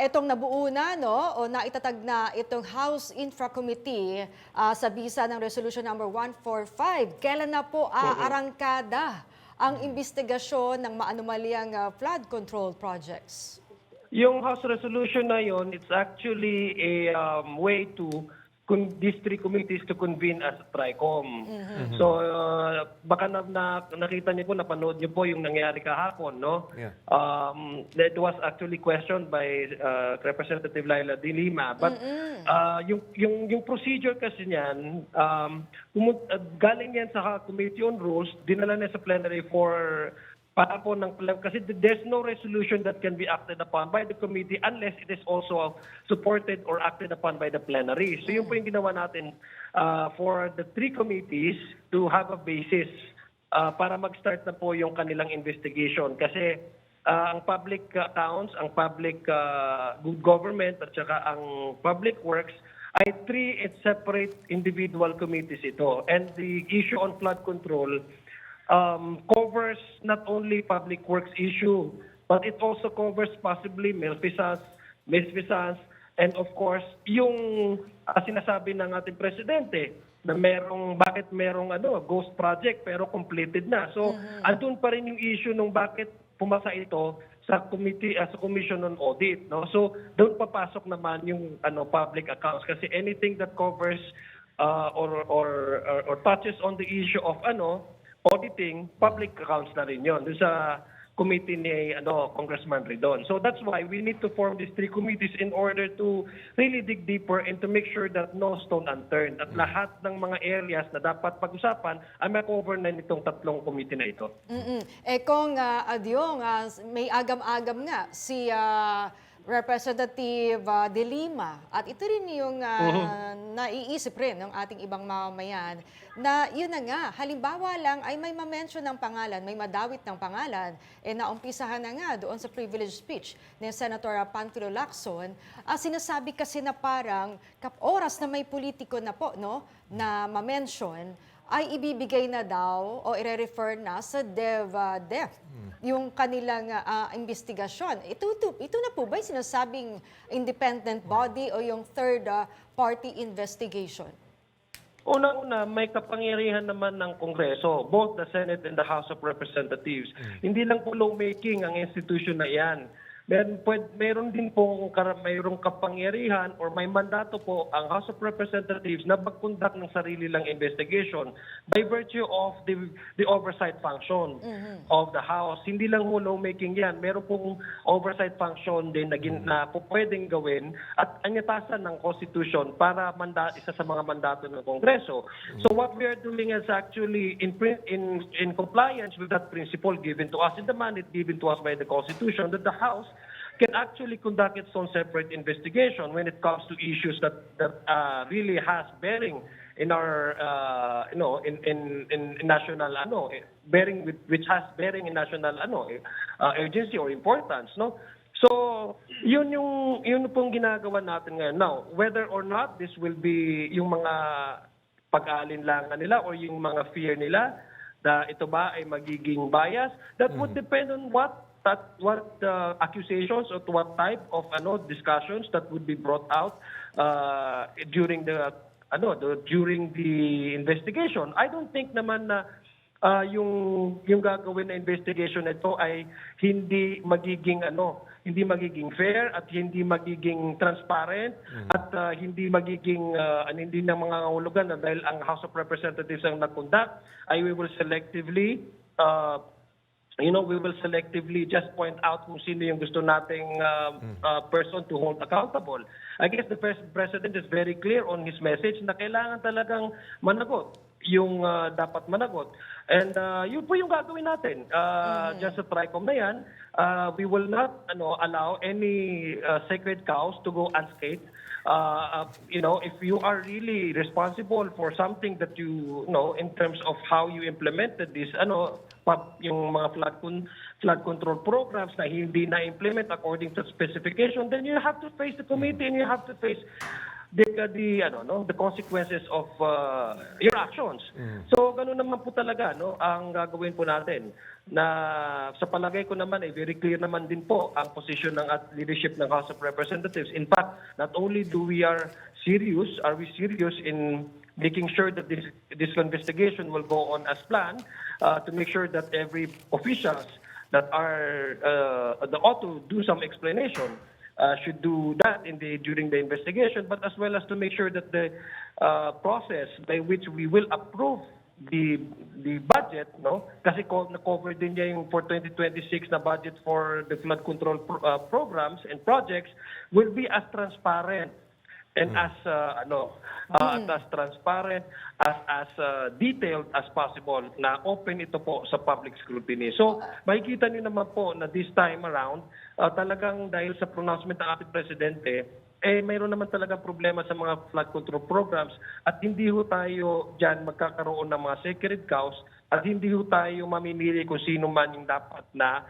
itong nabuo na, o naitatag na itong House Infra Committee sa bisa ng Resolution number 145, kailan na po aarangkada ang investigasyon ng maanumalyang flood control projects? Yung House Resolution na yon, it's actually a way to these three committees to convene as a TRICOM. So baka nakita niyo po, napanood niyo po yung nangyari kahapon, no? Yeah. That was actually questioned by Representative Laila De Lima. But yung procedure kasi niyan, galing yan sa Committee on Rules, dinala niya sa plenary for kasi there's no resolution that can be acted upon by the committee unless it is also supported or acted upon by the plenary. So yun po yung ginawa natin for the three committees to have a basis para mag-start na po yung kanilang investigation. Kasi ang public accounts, ang public good government at saka ang public works ay three separate individual committees ito. And the issue on flood control covers not only public works issue, but it also covers possibly misfisans, and of course, yung sinasabi ng ating presidente na bakit merong ghost project pero completed na. So, andun pa rin yung issue nung bakit pumasa ito sa committee sa Commission on Audit, no? So, doon papasok naman yung public accounts kasi anything that covers or touches on the issue of auditing, public accounts na rin yun. Doon sa committee ni Congressman Ridon. So that's why we need to form these three committees in order to really dig deeper and to make sure that no stone unturned. At lahat ng mga areas na dapat pag-usapan ay ma-cover na nitong tatlong committee na ito. Kung Adyong, may agam-agam nga si Representative De Lima at ito rin yung naiisip rin ng ating ibang mamamayan na yun na nga, halimbawa lang ay may ma-mention ng pangalan, may madawit ng pangalan, naumpisahan na nga doon sa privilege speech ni Senator Panfilo Lacson, sinasabi kasi na parang oras na may politiko na po, no, na ma-mention, ay ibibigay na daw o i-refer na sa DepEd yung kanilang investigasyon. Ito na po ba sinasabing independent body o yung third party investigation? Una-una, may kapangyarihan naman ng Kongreso, both the Senate and the House of Representatives. Hindi lang po lawmaking ang institution na yan. Meron din pong mayroong kapangyarihan or may mandato po ang House of Representatives na mag-conduct ng sarili lang investigation by virtue of the oversight function of the House. Hindi lang po lawmaking yan. Meron pong oversight function din na pwedeng gawin at anyatasan ng Constitution para isa sa mga mandato ng Kongreso. So what we are doing is actually in compliance with that principle given to us in the mandate given to us by the Constitution that the House can actually conduct its own separate investigation when it comes to issues that really has bearing in our in national which has bearing in national urgency or importance, no? So yun pong ginagawa natin ngayon. Now, whether or not this will be yung mga pag-aalinlangan nila or yung mga fear nila na ito ba ay magiging bias, that would depend on what accusations or what type of discussions that would be brought out during the investigation. I don't think naman na yung gagawin na investigation nito ay hindi magiging fair at hindi magiging transparent at hindi magiging hindi na mga hulugan dahil ang House of Representatives ang nag-conduct ay we will selectively just point out kung sino yung gusto nating person to hold accountable. I guess the President is very clear on his message na kailangan talagang managot yung dapat managot. And yun po yung gagawin natin. Dyan sa TRICOM na yan, we will not allow any sacred cows to go unscathed. If you are really responsible for something that you know in terms of how you implemented this, yung mga flood control programs na hindi na-implement according to specification, then you have to face the committee and you have to face the consequences of your actions. So ganun naman po talaga ang gagawin po natin. Na sa palagay ko naman very clear naman din po ang posisyon ng leadership ng House of Representatives. In fact, not only are we serious in making sure that this investigation will go on as planned, to make sure that every officials that ought to do some explanation should do that during the investigation, but as well as to make sure that the process by which we will approve the budget, kasi na-cover din niya yung for 2026 na budget for the flood control programs and projects, will be as transparent and as transparent, as detailed as possible, na open ito po sa public scrutiny. So, makikita niyo naman po na this time around, talagang dahil sa pronouncement ng ating presidente, mayroon naman talaga problema sa mga flood control programs at hindi ho tayo dyan magkakaroon ng mga sacred cows at hindi ho tayo mamimili kung sino man yung dapat na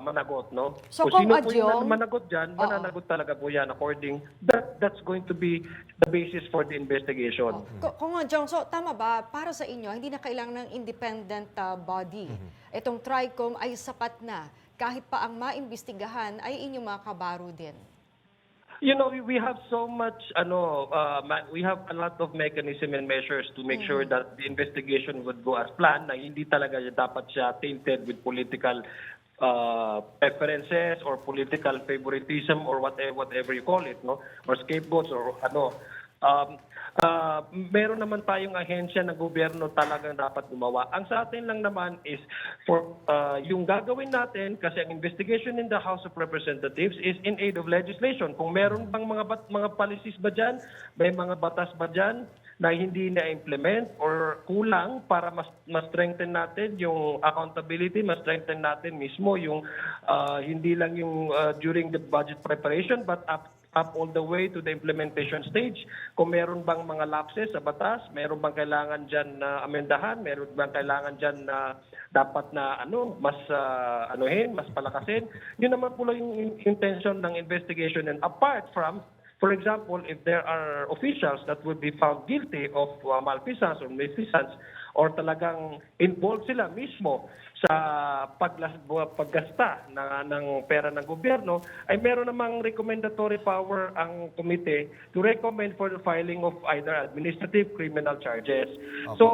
managot. So, kung sino po Adyong, yung managot dyan, mananagot talaga po yan according, that's going to be the basis for the investigation. Kung Adyong, so tama ba, para sa inyo, hindi na kailangan ng independent body. Itong TRICOM ay sapat na. Kahit pa ang maimbestigahan ay inyong mga kabaro din. We have so much, we have a lot of mechanism and measures to make sure that the investigation would go as planned, na hindi talaga dapat siya tainted with political preferences or political favoritism or whatever you call it, or scapegoats or meron naman tayong ahensya ng gobyerno talagang dapat gumawa. Ang sa atin lang naman is for yung gagawin natin, kasi ang investigation in the House of Representatives is in aid of legislation. Kung meron bang mga policies ba dyan, may mga batas ba dyan na hindi na-implement or kulang para mas-strengthen natin yung accountability, mas-strengthen natin mismo yung hindi lang yung during the budget preparation but up all the way to the implementation stage. Kung meron bang mga lapses sa batas, meron bang kailangan dyan na amendahan, meron bang kailangan dyan na dapat na mas palakasin. Yun naman po yung intention ng investigation. And apart from, for example, if there are officials that would be found guilty of malfeasance or misfeasance or talagang involved sila mismo sa paggasta ng pera ng gobyerno, ay meron namang recommendatory power ang komite to recommend for the filing of either administrative criminal charges. Okay. So,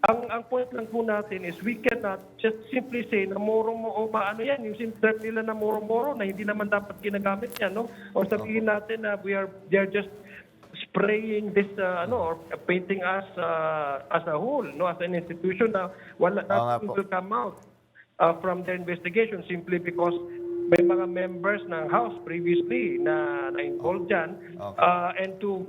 ang point lang po natin is we cannot just simply say na yung term nila na moro-moro na hindi naman dapat ginagamit yan, o sabihin natin na they're just spraying this or painting us as a whole, as an institution na nothing will come out from the investigation simply because may mga members ng House previously na involved dyan, and to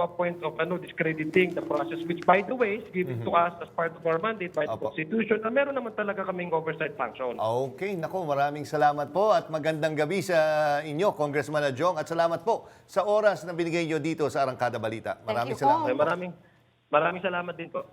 a point of discrediting the process, which by the way is given to us as part of our mandate by the Constitution, na meron naman talaga kaming oversight function. Okay, maraming salamat po at magandang gabi sa inyo, Congressman Adyong, at salamat po sa oras na binigay nyo dito sa Arangkada Balita. Maraming salamat. Maraming salamat din po.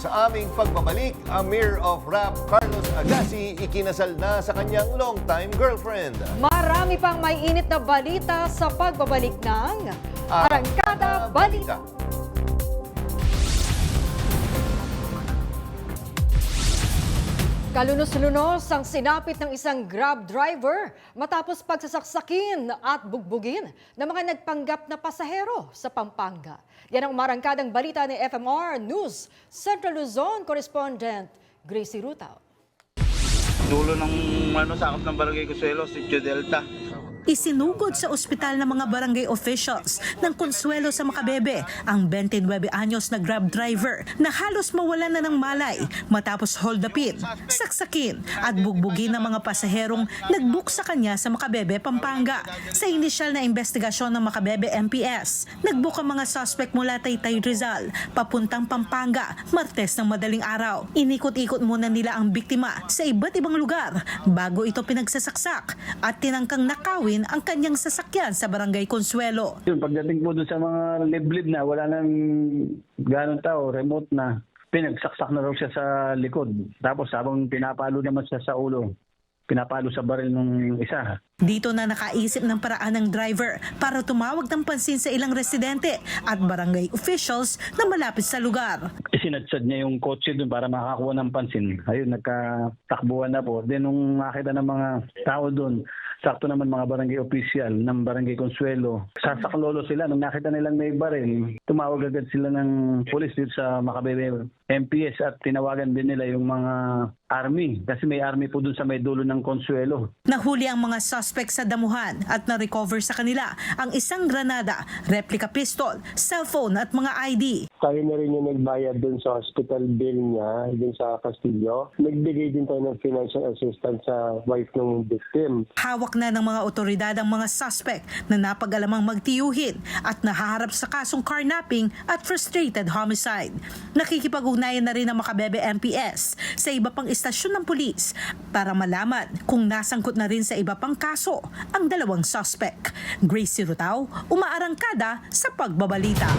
Sa aming pagbabalik, ang Mayor of Rap, Carlos Agassi, ikinasal na sa kanyang long-time girlfriend. Marami pang may init na balita sa pagbabalik ng Arangkada Balita. Kalunos-lunos ang sinapit ng isang Grab driver matapos pagsasaksakin at bugbugin ng mga nagpanggap na pasahero sa Pampanga. Yan ang marangkadang balita ni FMR News Central Luzon correspondent Gracie Rutao. dulo ng sakop ng Barangay Consuelo, Sitio Delta. Isinugod sa ospital ng mga barangay officials ng Consuelo sa Macabebe ang 29 anyos na grab driver na halos mawalan na ng malay matapos hold-upin, saksakin at bugbugin ng mga pasaherong nag-book sa kanya sa Macabebe, Pampanga. Sa inisyal na investigasyon ng Macabebe MPS, nag-book ang mga suspect mula Taytay Rizal papuntang Pampanga Martes ng madaling araw. Inikot-ikot muna nila ang biktima sa iba't ibang lugar bago ito pinagsasaksak at tinangkang nakawin ang kanyang sasakyan sa Barangay Consuelo. Yun, pagdating po doon sa mga liblib na wala nang ganong tao, remote na, pinagsaksak na raw siya sa likod. Tapos habang pinapalo naman siya sa ulo, pinapalo sa baril ng isa. Dito na nakaisip ng paraan ng driver para tumawag ng pansin sa ilang residente at barangay officials na malapit sa lugar. Isinadsad niya yung kotse doon para makakuha ng pansin. Ayun, nagkatakbuhan na po. Then nung makita ng mga tao doon, sakto naman mga barangay official ng Barangay Consuelo. Sasaklolo sila. Nung nakita nilang may baril, tumawag agad sila ng pulis dito sa Macabebe MPS at tinawagan din nila yung mga army. Kasi may army po dun sa may dulo ng Consuelo. Nahuli ang mga suspect sa damuhan at na-recover sa kanila ang isang granada, replica pistol, cellphone at mga ID. Tayo na rin yung nagbayad dun sa hospital bill niya, dun sa Castillo. Nagbigay din tayo ng financial assistance sa wife ng victim. Hawak na ng mga otoridad ang mga suspect na napag-alamang magtiyuhin at nahaharap sa kasong carnapping at frustrated homicide. Nakikipag-ugnayan na rin ang Macabebe MPS sa iba pang istasyon ng pulis para malaman kung nasangkot na rin sa iba pang kaso ang dalawang suspect. Grace Sirutao, umaarangkada sa pagbabalita.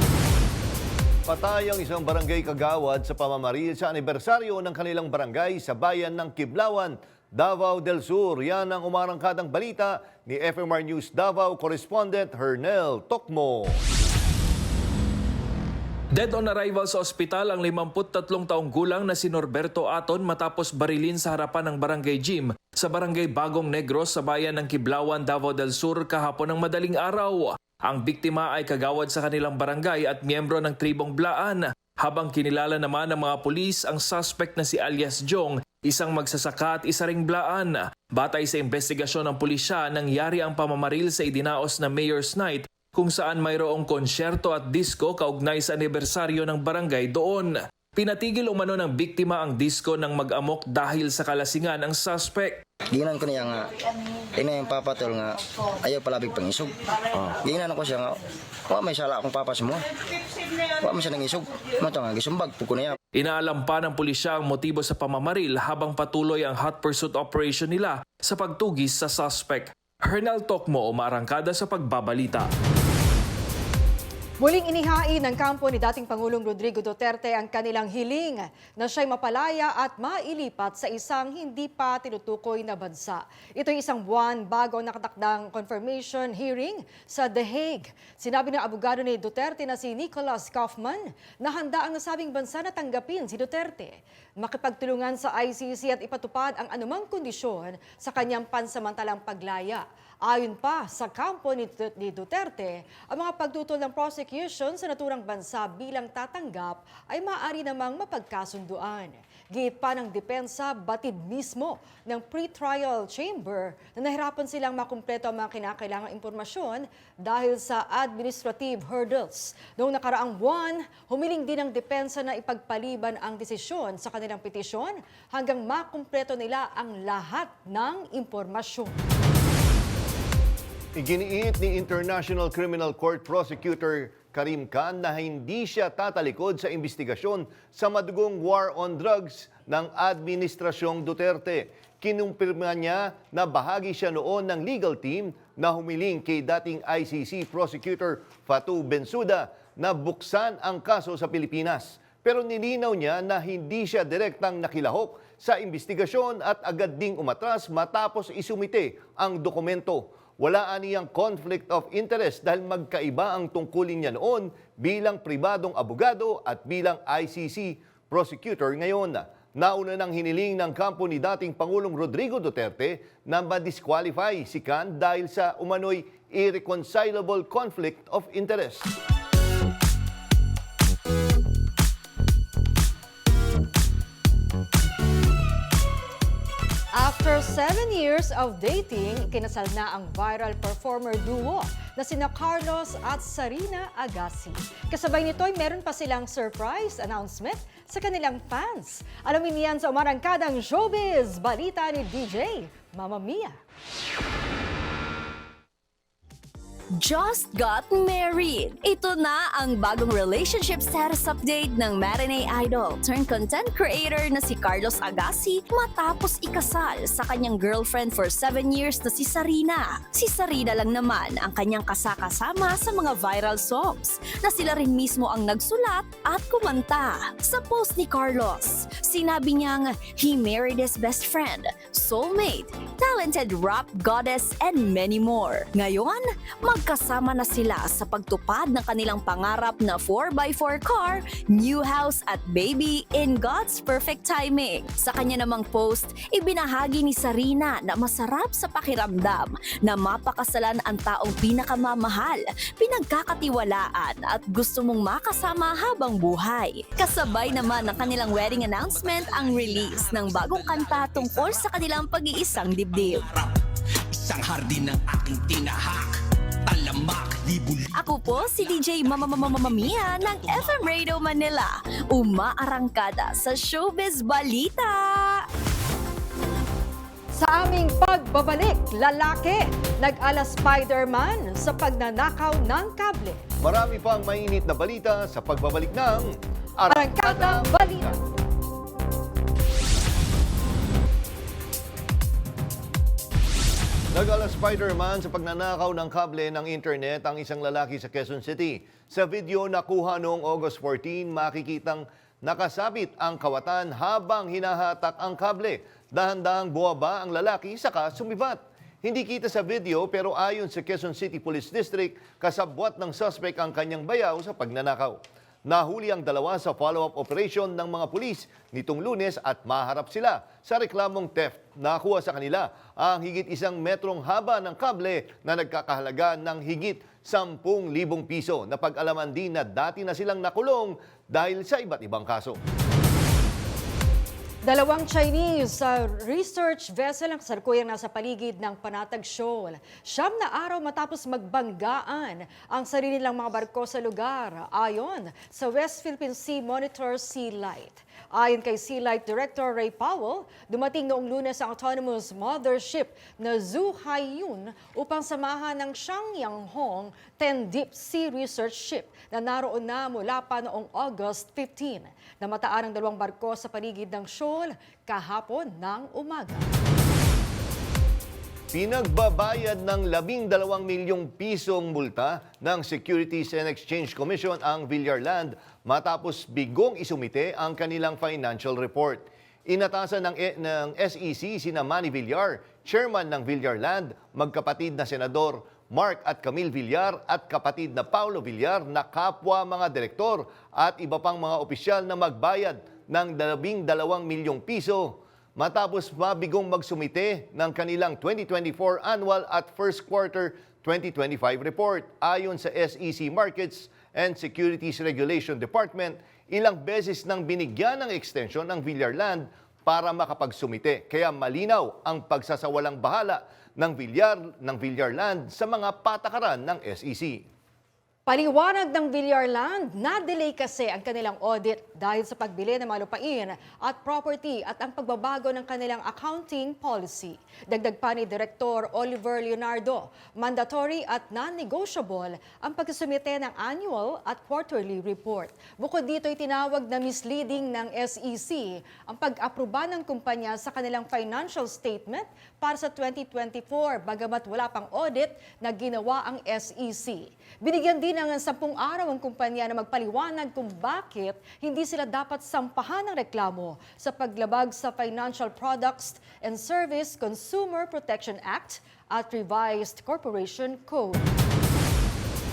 Patay ang isang barangay kagawad sa pamamaril sa anibersaryo ng kanilang barangay sa bayan ng Kiblawan, Davao del Sur. Yan ang umarangkadang balita ni FMR News Davao correspondent Hernel Tokmo. Dead on arrival sa ospital ang 53 taong gulang na si Norberto Aton matapos barilin sa harapan ng barangay gym sa barangay Bagong Negros sa bayan ng Kiblawan, Davao del Sur kahapon ng madaling araw. Ang biktima ay kagawad sa kanilang barangay at miyembro ng tribong Blaan. Habang kinilala naman ng mga pulis ang suspect na si alias Jong, isang magsasaka at isa ring Blaan. Batay sa investigasyon ng pulisya, nangyari ang pamamaril sa idinaos na Mayor's Night kung saan mayroong konsyerto at disco kaugnay sa anibersaryo ng barangay doon. Pinatigil umano ng biktima ang disco nang mag-amok dahil sa kalasingan ng suspect. Ginan ko niya nga, ina yung papatol nga, ayaw palabig pang isog. Ginan ko siya nga, may sala akong papas mo. Mo siya nang isog, mato nga gisumbag, puko niya. Inaalam pa ng pulisya ang motibo sa pamamaril habang patuloy ang hot pursuit operation nila sa pagtugis sa suspect. Hernel Tokmo, umarangkada sa pagbabalita. Muling inihain ng kampo ni dating Pangulong Rodrigo Duterte ang kanilang hiling na siya'y mapalaya at mailipat sa isang hindi pa tinutukoy na bansa. Ito'y isang buwan bago nakatakdang confirmation hearing sa The Hague. Sinabi ng abogado ni Duterte na si Nicholas Kaufman na handa ang nasabing bansa na tanggapin si Duterte, makipagtulungan sa ICC at ipatupad ang anumang kondisyon sa kanyang pansamantalang paglaya. Ayon pa sa kampo ni Duterte, ang mga pagtutol ng prosecution sa naturang bansa bilang tatanggap ay maaari namang mapagkasunduan. Giit pa ng depensa, batid mismo ng pre-trial chamber na nahirapan silang makumpleto ang mga kinakailangang impormasyon dahil sa administrative hurdles. Noong nakaraang buwan, humiling din ang depensa na ipagpaliban ang desisyon sa kanilang petisyon hanggang makumpleto nila ang lahat ng impormasyon. Iginiit ni International Criminal Court Prosecutor Karim Khan na hindi siya tatalikod sa investigasyon sa madugong war on drugs ng Administrasyong Duterte. Kinumpirma niya na bahagi siya noon ng legal team na humiling kay dating ICC Prosecutor Fatou Bensouda na buksan ang kaso sa Pilipinas. Pero nilinaw niya na hindi siya direktang nakilahok sa investigasyon at agad ding umatras matapos isumite ang dokumento. Wala aniyang conflict of interest dahil magkaiba ang tungkulin niya noon bilang pribadong abogado at bilang ICC prosecutor ngayon. Nauna nang hiniling ng kampo ni dating Pangulong Rodrigo Duterte na ma-disqualify si Khan dahil sa umano'y irreconcilable conflict of interest. After After 7 years of dating, kinasal na ang viral performer duo na sina Carlos at Sarina Agassi. Kasabay nito'y meron pa silang surprise announcement sa kanilang fans. Alamin niyan sa umarangkadang showbiz, balita ni DJ Mama Mia. Just got married. Ito na ang bagong relationship status update ng matinee idol turned content creator na si Carlos Agassi matapos ikasal sa kanyang girlfriend for 7 years na si Sarina. Si Sarina lang naman ang kanyang kasama sa mga viral songs na sila rin mismo ang nagsulat at kumanta. Sa post ni Carlos, sinabi niyang he married his best friend, soulmate, talented rap goddess, and many more. Ngayon, magkasama na sila sa pagtupad ng kanilang pangarap na 4x4 car, new house at baby in God's perfect timing. Sa kanya namang post, ibinahagi ni Sarina na masarap sa pakiramdam na mapakasalan ang taong pinakamamahal, pinagkakatiwalaan at gusto mong makasama habang buhay. Kasabay naman ng kanilang wedding announcement ang release ng bagong kanta tungkol sa kanilang pag-iisang dibdib. Isang hardin ng aking tinahak. Ako po si DJ Mama Mia ng FM Radio Manila. Umaarangkada sa Showbiz Balita. Sa aming pagbabalik, lalaki nag-ala Spider-Man sa pagnanakaw ng kable. Marami pang mainit na balita sa pagbabalik ng Arangkada Balita. Nag-ala Spider-Man sa pagnanakaw ng kable ng internet ang isang lalaki sa Quezon City. Sa video na kuha noong August 14, makikitang nakasabit ang kawatan habang hinahatak ang kable. Dahan-dahang buwaba ang lalaki saka sumibat. Hindi kita sa video pero ayon sa Quezon City Police District, kasabwat ng suspect ang kanyang bayaw sa pagnanakaw. Nahuli ang dalawa sa follow-up operation ng mga pulis nitong Lunes at maharap sila sa reklamong theft. Nakuha sa kanila ang higit 1 metrong haba ng kable na nagkakahalaga ng higit 10,000 piso. Napag-alaman din na dati na silang nakulong dahil sa iba't ibang kaso. Dalawang Chinese research vessel ang kasalukuyang nasa paligid ng Panatag Shoal. 9 na araw matapos magbanggaan ang sarili nilang mga barko sa lugar, ayon sa West Philippine Sea Monitor Sea Light. Ayon kay Sea Light Director Ray Powell, dumating noong Lunes ang autonomous mothership na Zhu Haiyun upang samahan ng Shangyang Hong 10 Deep Sea Research Ship na naroon na mula pa noong August 15. Namataan ang dalawang barko sa paligid ng shoal kahapon ng umaga. Pinagbabayad ng 12 milyong pisong multa ng Securities and Exchange Commission ang Villar Land matapos bigong isumite ang kanilang financial report. Inatasan ng SEC sina Manny Villar, chairman ng Villar Land, magkapatid na senador Mark at Camille Villar at kapatid na Paulo Villar na kapwa mga direktor at iba pang mga opisyal na magbayad ng 12 milyong piso matapos mabigong magsumite ng kanilang 2024 annual at first quarter 2025 report. Ayon sa SEC Markets and Securities Regulation Department, ilang beses nang binigyan ng extension ng Villar Land para makapagsumite. Kaya malinaw ang pagsasawalang bahala ng Villar Land sa mga patakaran ng SEC. Paliwanag ng Villar Land, na-delay kasi ang kanilang audit dahil sa pagbili ng mga lupain at property at ang pagbabago ng kanilang accounting policy. Dagdag pa ni Director Oliver Leonardo, mandatory at non-negotiable ang pagsumite ng annual at quarterly report. Bukod dito, tinawag na misleading ng SEC ang pag-aproba ng kumpanya sa kanilang financial statement para sa 2024 bagamat wala pang audit na ginawa ang SEC. Binigyan din ng 10 araw ang kumpanya na magpaliwanag kung bakit hindi sila dapat sampahan ng reklamo sa paglabag sa Financial Products and Service Consumer Protection Act at Revised Corporation Code.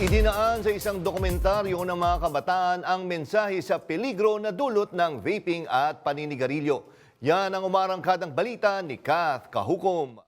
Idinaan sa isang dokumentaryo ng mga kabataan ang mensahe sa peligro na dulot ng vaping at paninigarilyo. Yan ang umarangkadang balita ni Kath Kahukom.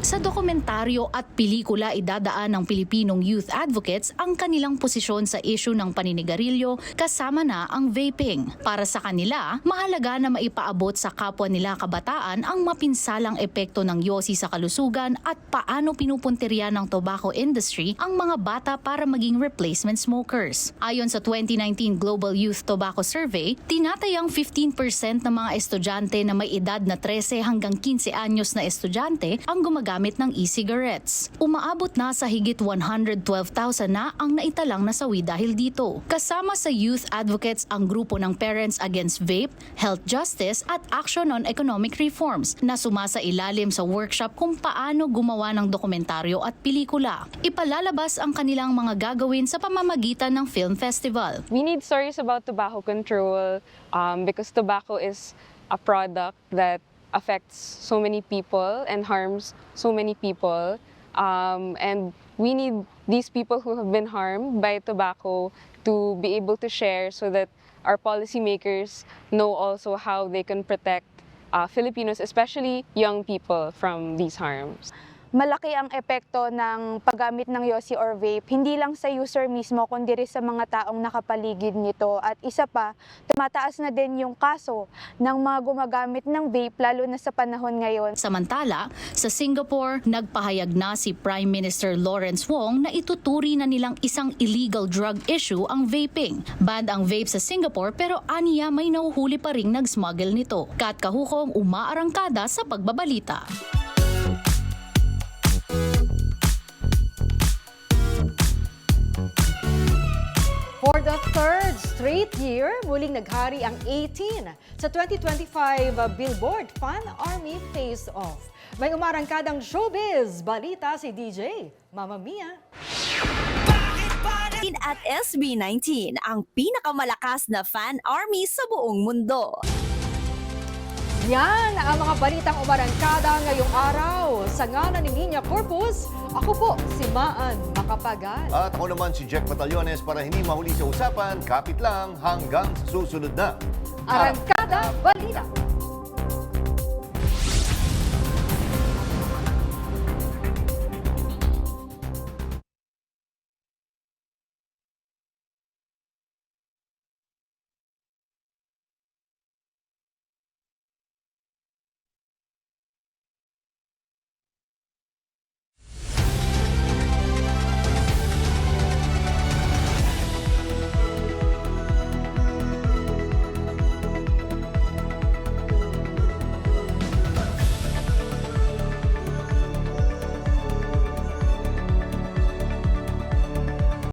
Sa dokumentaryo at pelikula idadaan ng Pilipinong youth advocates ang kanilang posisyon sa issue ng paninigarilyo kasama na ang vaping. Para sa kanila, mahalaga na maipaabot sa kapwa nila kabataan ang mapinsalang epekto ng yosi sa kalusugan at paano pinupuntirya ng tobacco industry ang mga bata para maging replacement smokers. Ayon sa 2019 Global Youth Tobacco Survey, tinatayang 15% ng mga estudyante na may edad na 13 hanggang 15 anyos na estudyante ang gumagamit ng e-cigarettes. Umaabot na sa higit 112,000 na ang naitalang nasawi dahil dito. Kasama sa youth advocates ang grupo ng Parents Against Vape, Health Justice at Action on Economic Reforms na sumasa ilalim sa workshop kung paano gumawa ng dokumentaryo at pelikula. Ipalalabas ang kanilang mga gagawin sa pamamagitan ng film festival. We need stories about tobacco control because tobacco is a product that affects so many people and harms so many people. And we need these people who have been harmed by tobacco to be able to share so that our policymakers know also how they can protect Filipinos, especially young people, from these harms. Malaki ang epekto ng paggamit ng yosi or vape, hindi lang sa user mismo, kundi rin sa mga taong nakapaligid nito. At isa pa, tumataas na din yung kaso ng mga gumagamit ng vape, lalo na sa panahon ngayon. Samantala, sa Singapore, nagpahayag na si Prime Minister Lawrence Wong na ituturi na nilang isang illegal drug issue ang vaping. Banned ang vape sa Singapore pero aniya may nahuhuli pa ring nag-smuggle nito. Kat Kahukong, umaarangkada sa pagbabalita. For the third straight year, muling naghari ang 18 sa 2025 Billboard Fan Army Face Off. May umarangkadang showbiz balita si DJ Mama Mia. At SB19, ang pinakamalakas na fan army sa buong mundo. Yan ang mga balitang umarangkada ngayong araw. Sa ngalan ni Linya Corpus, ako po si Maan Macapagal. At ako naman si Jack Batallones para hindi mahuli sa usapan, kapit lang hanggang sa susunod na Arangkada Balita.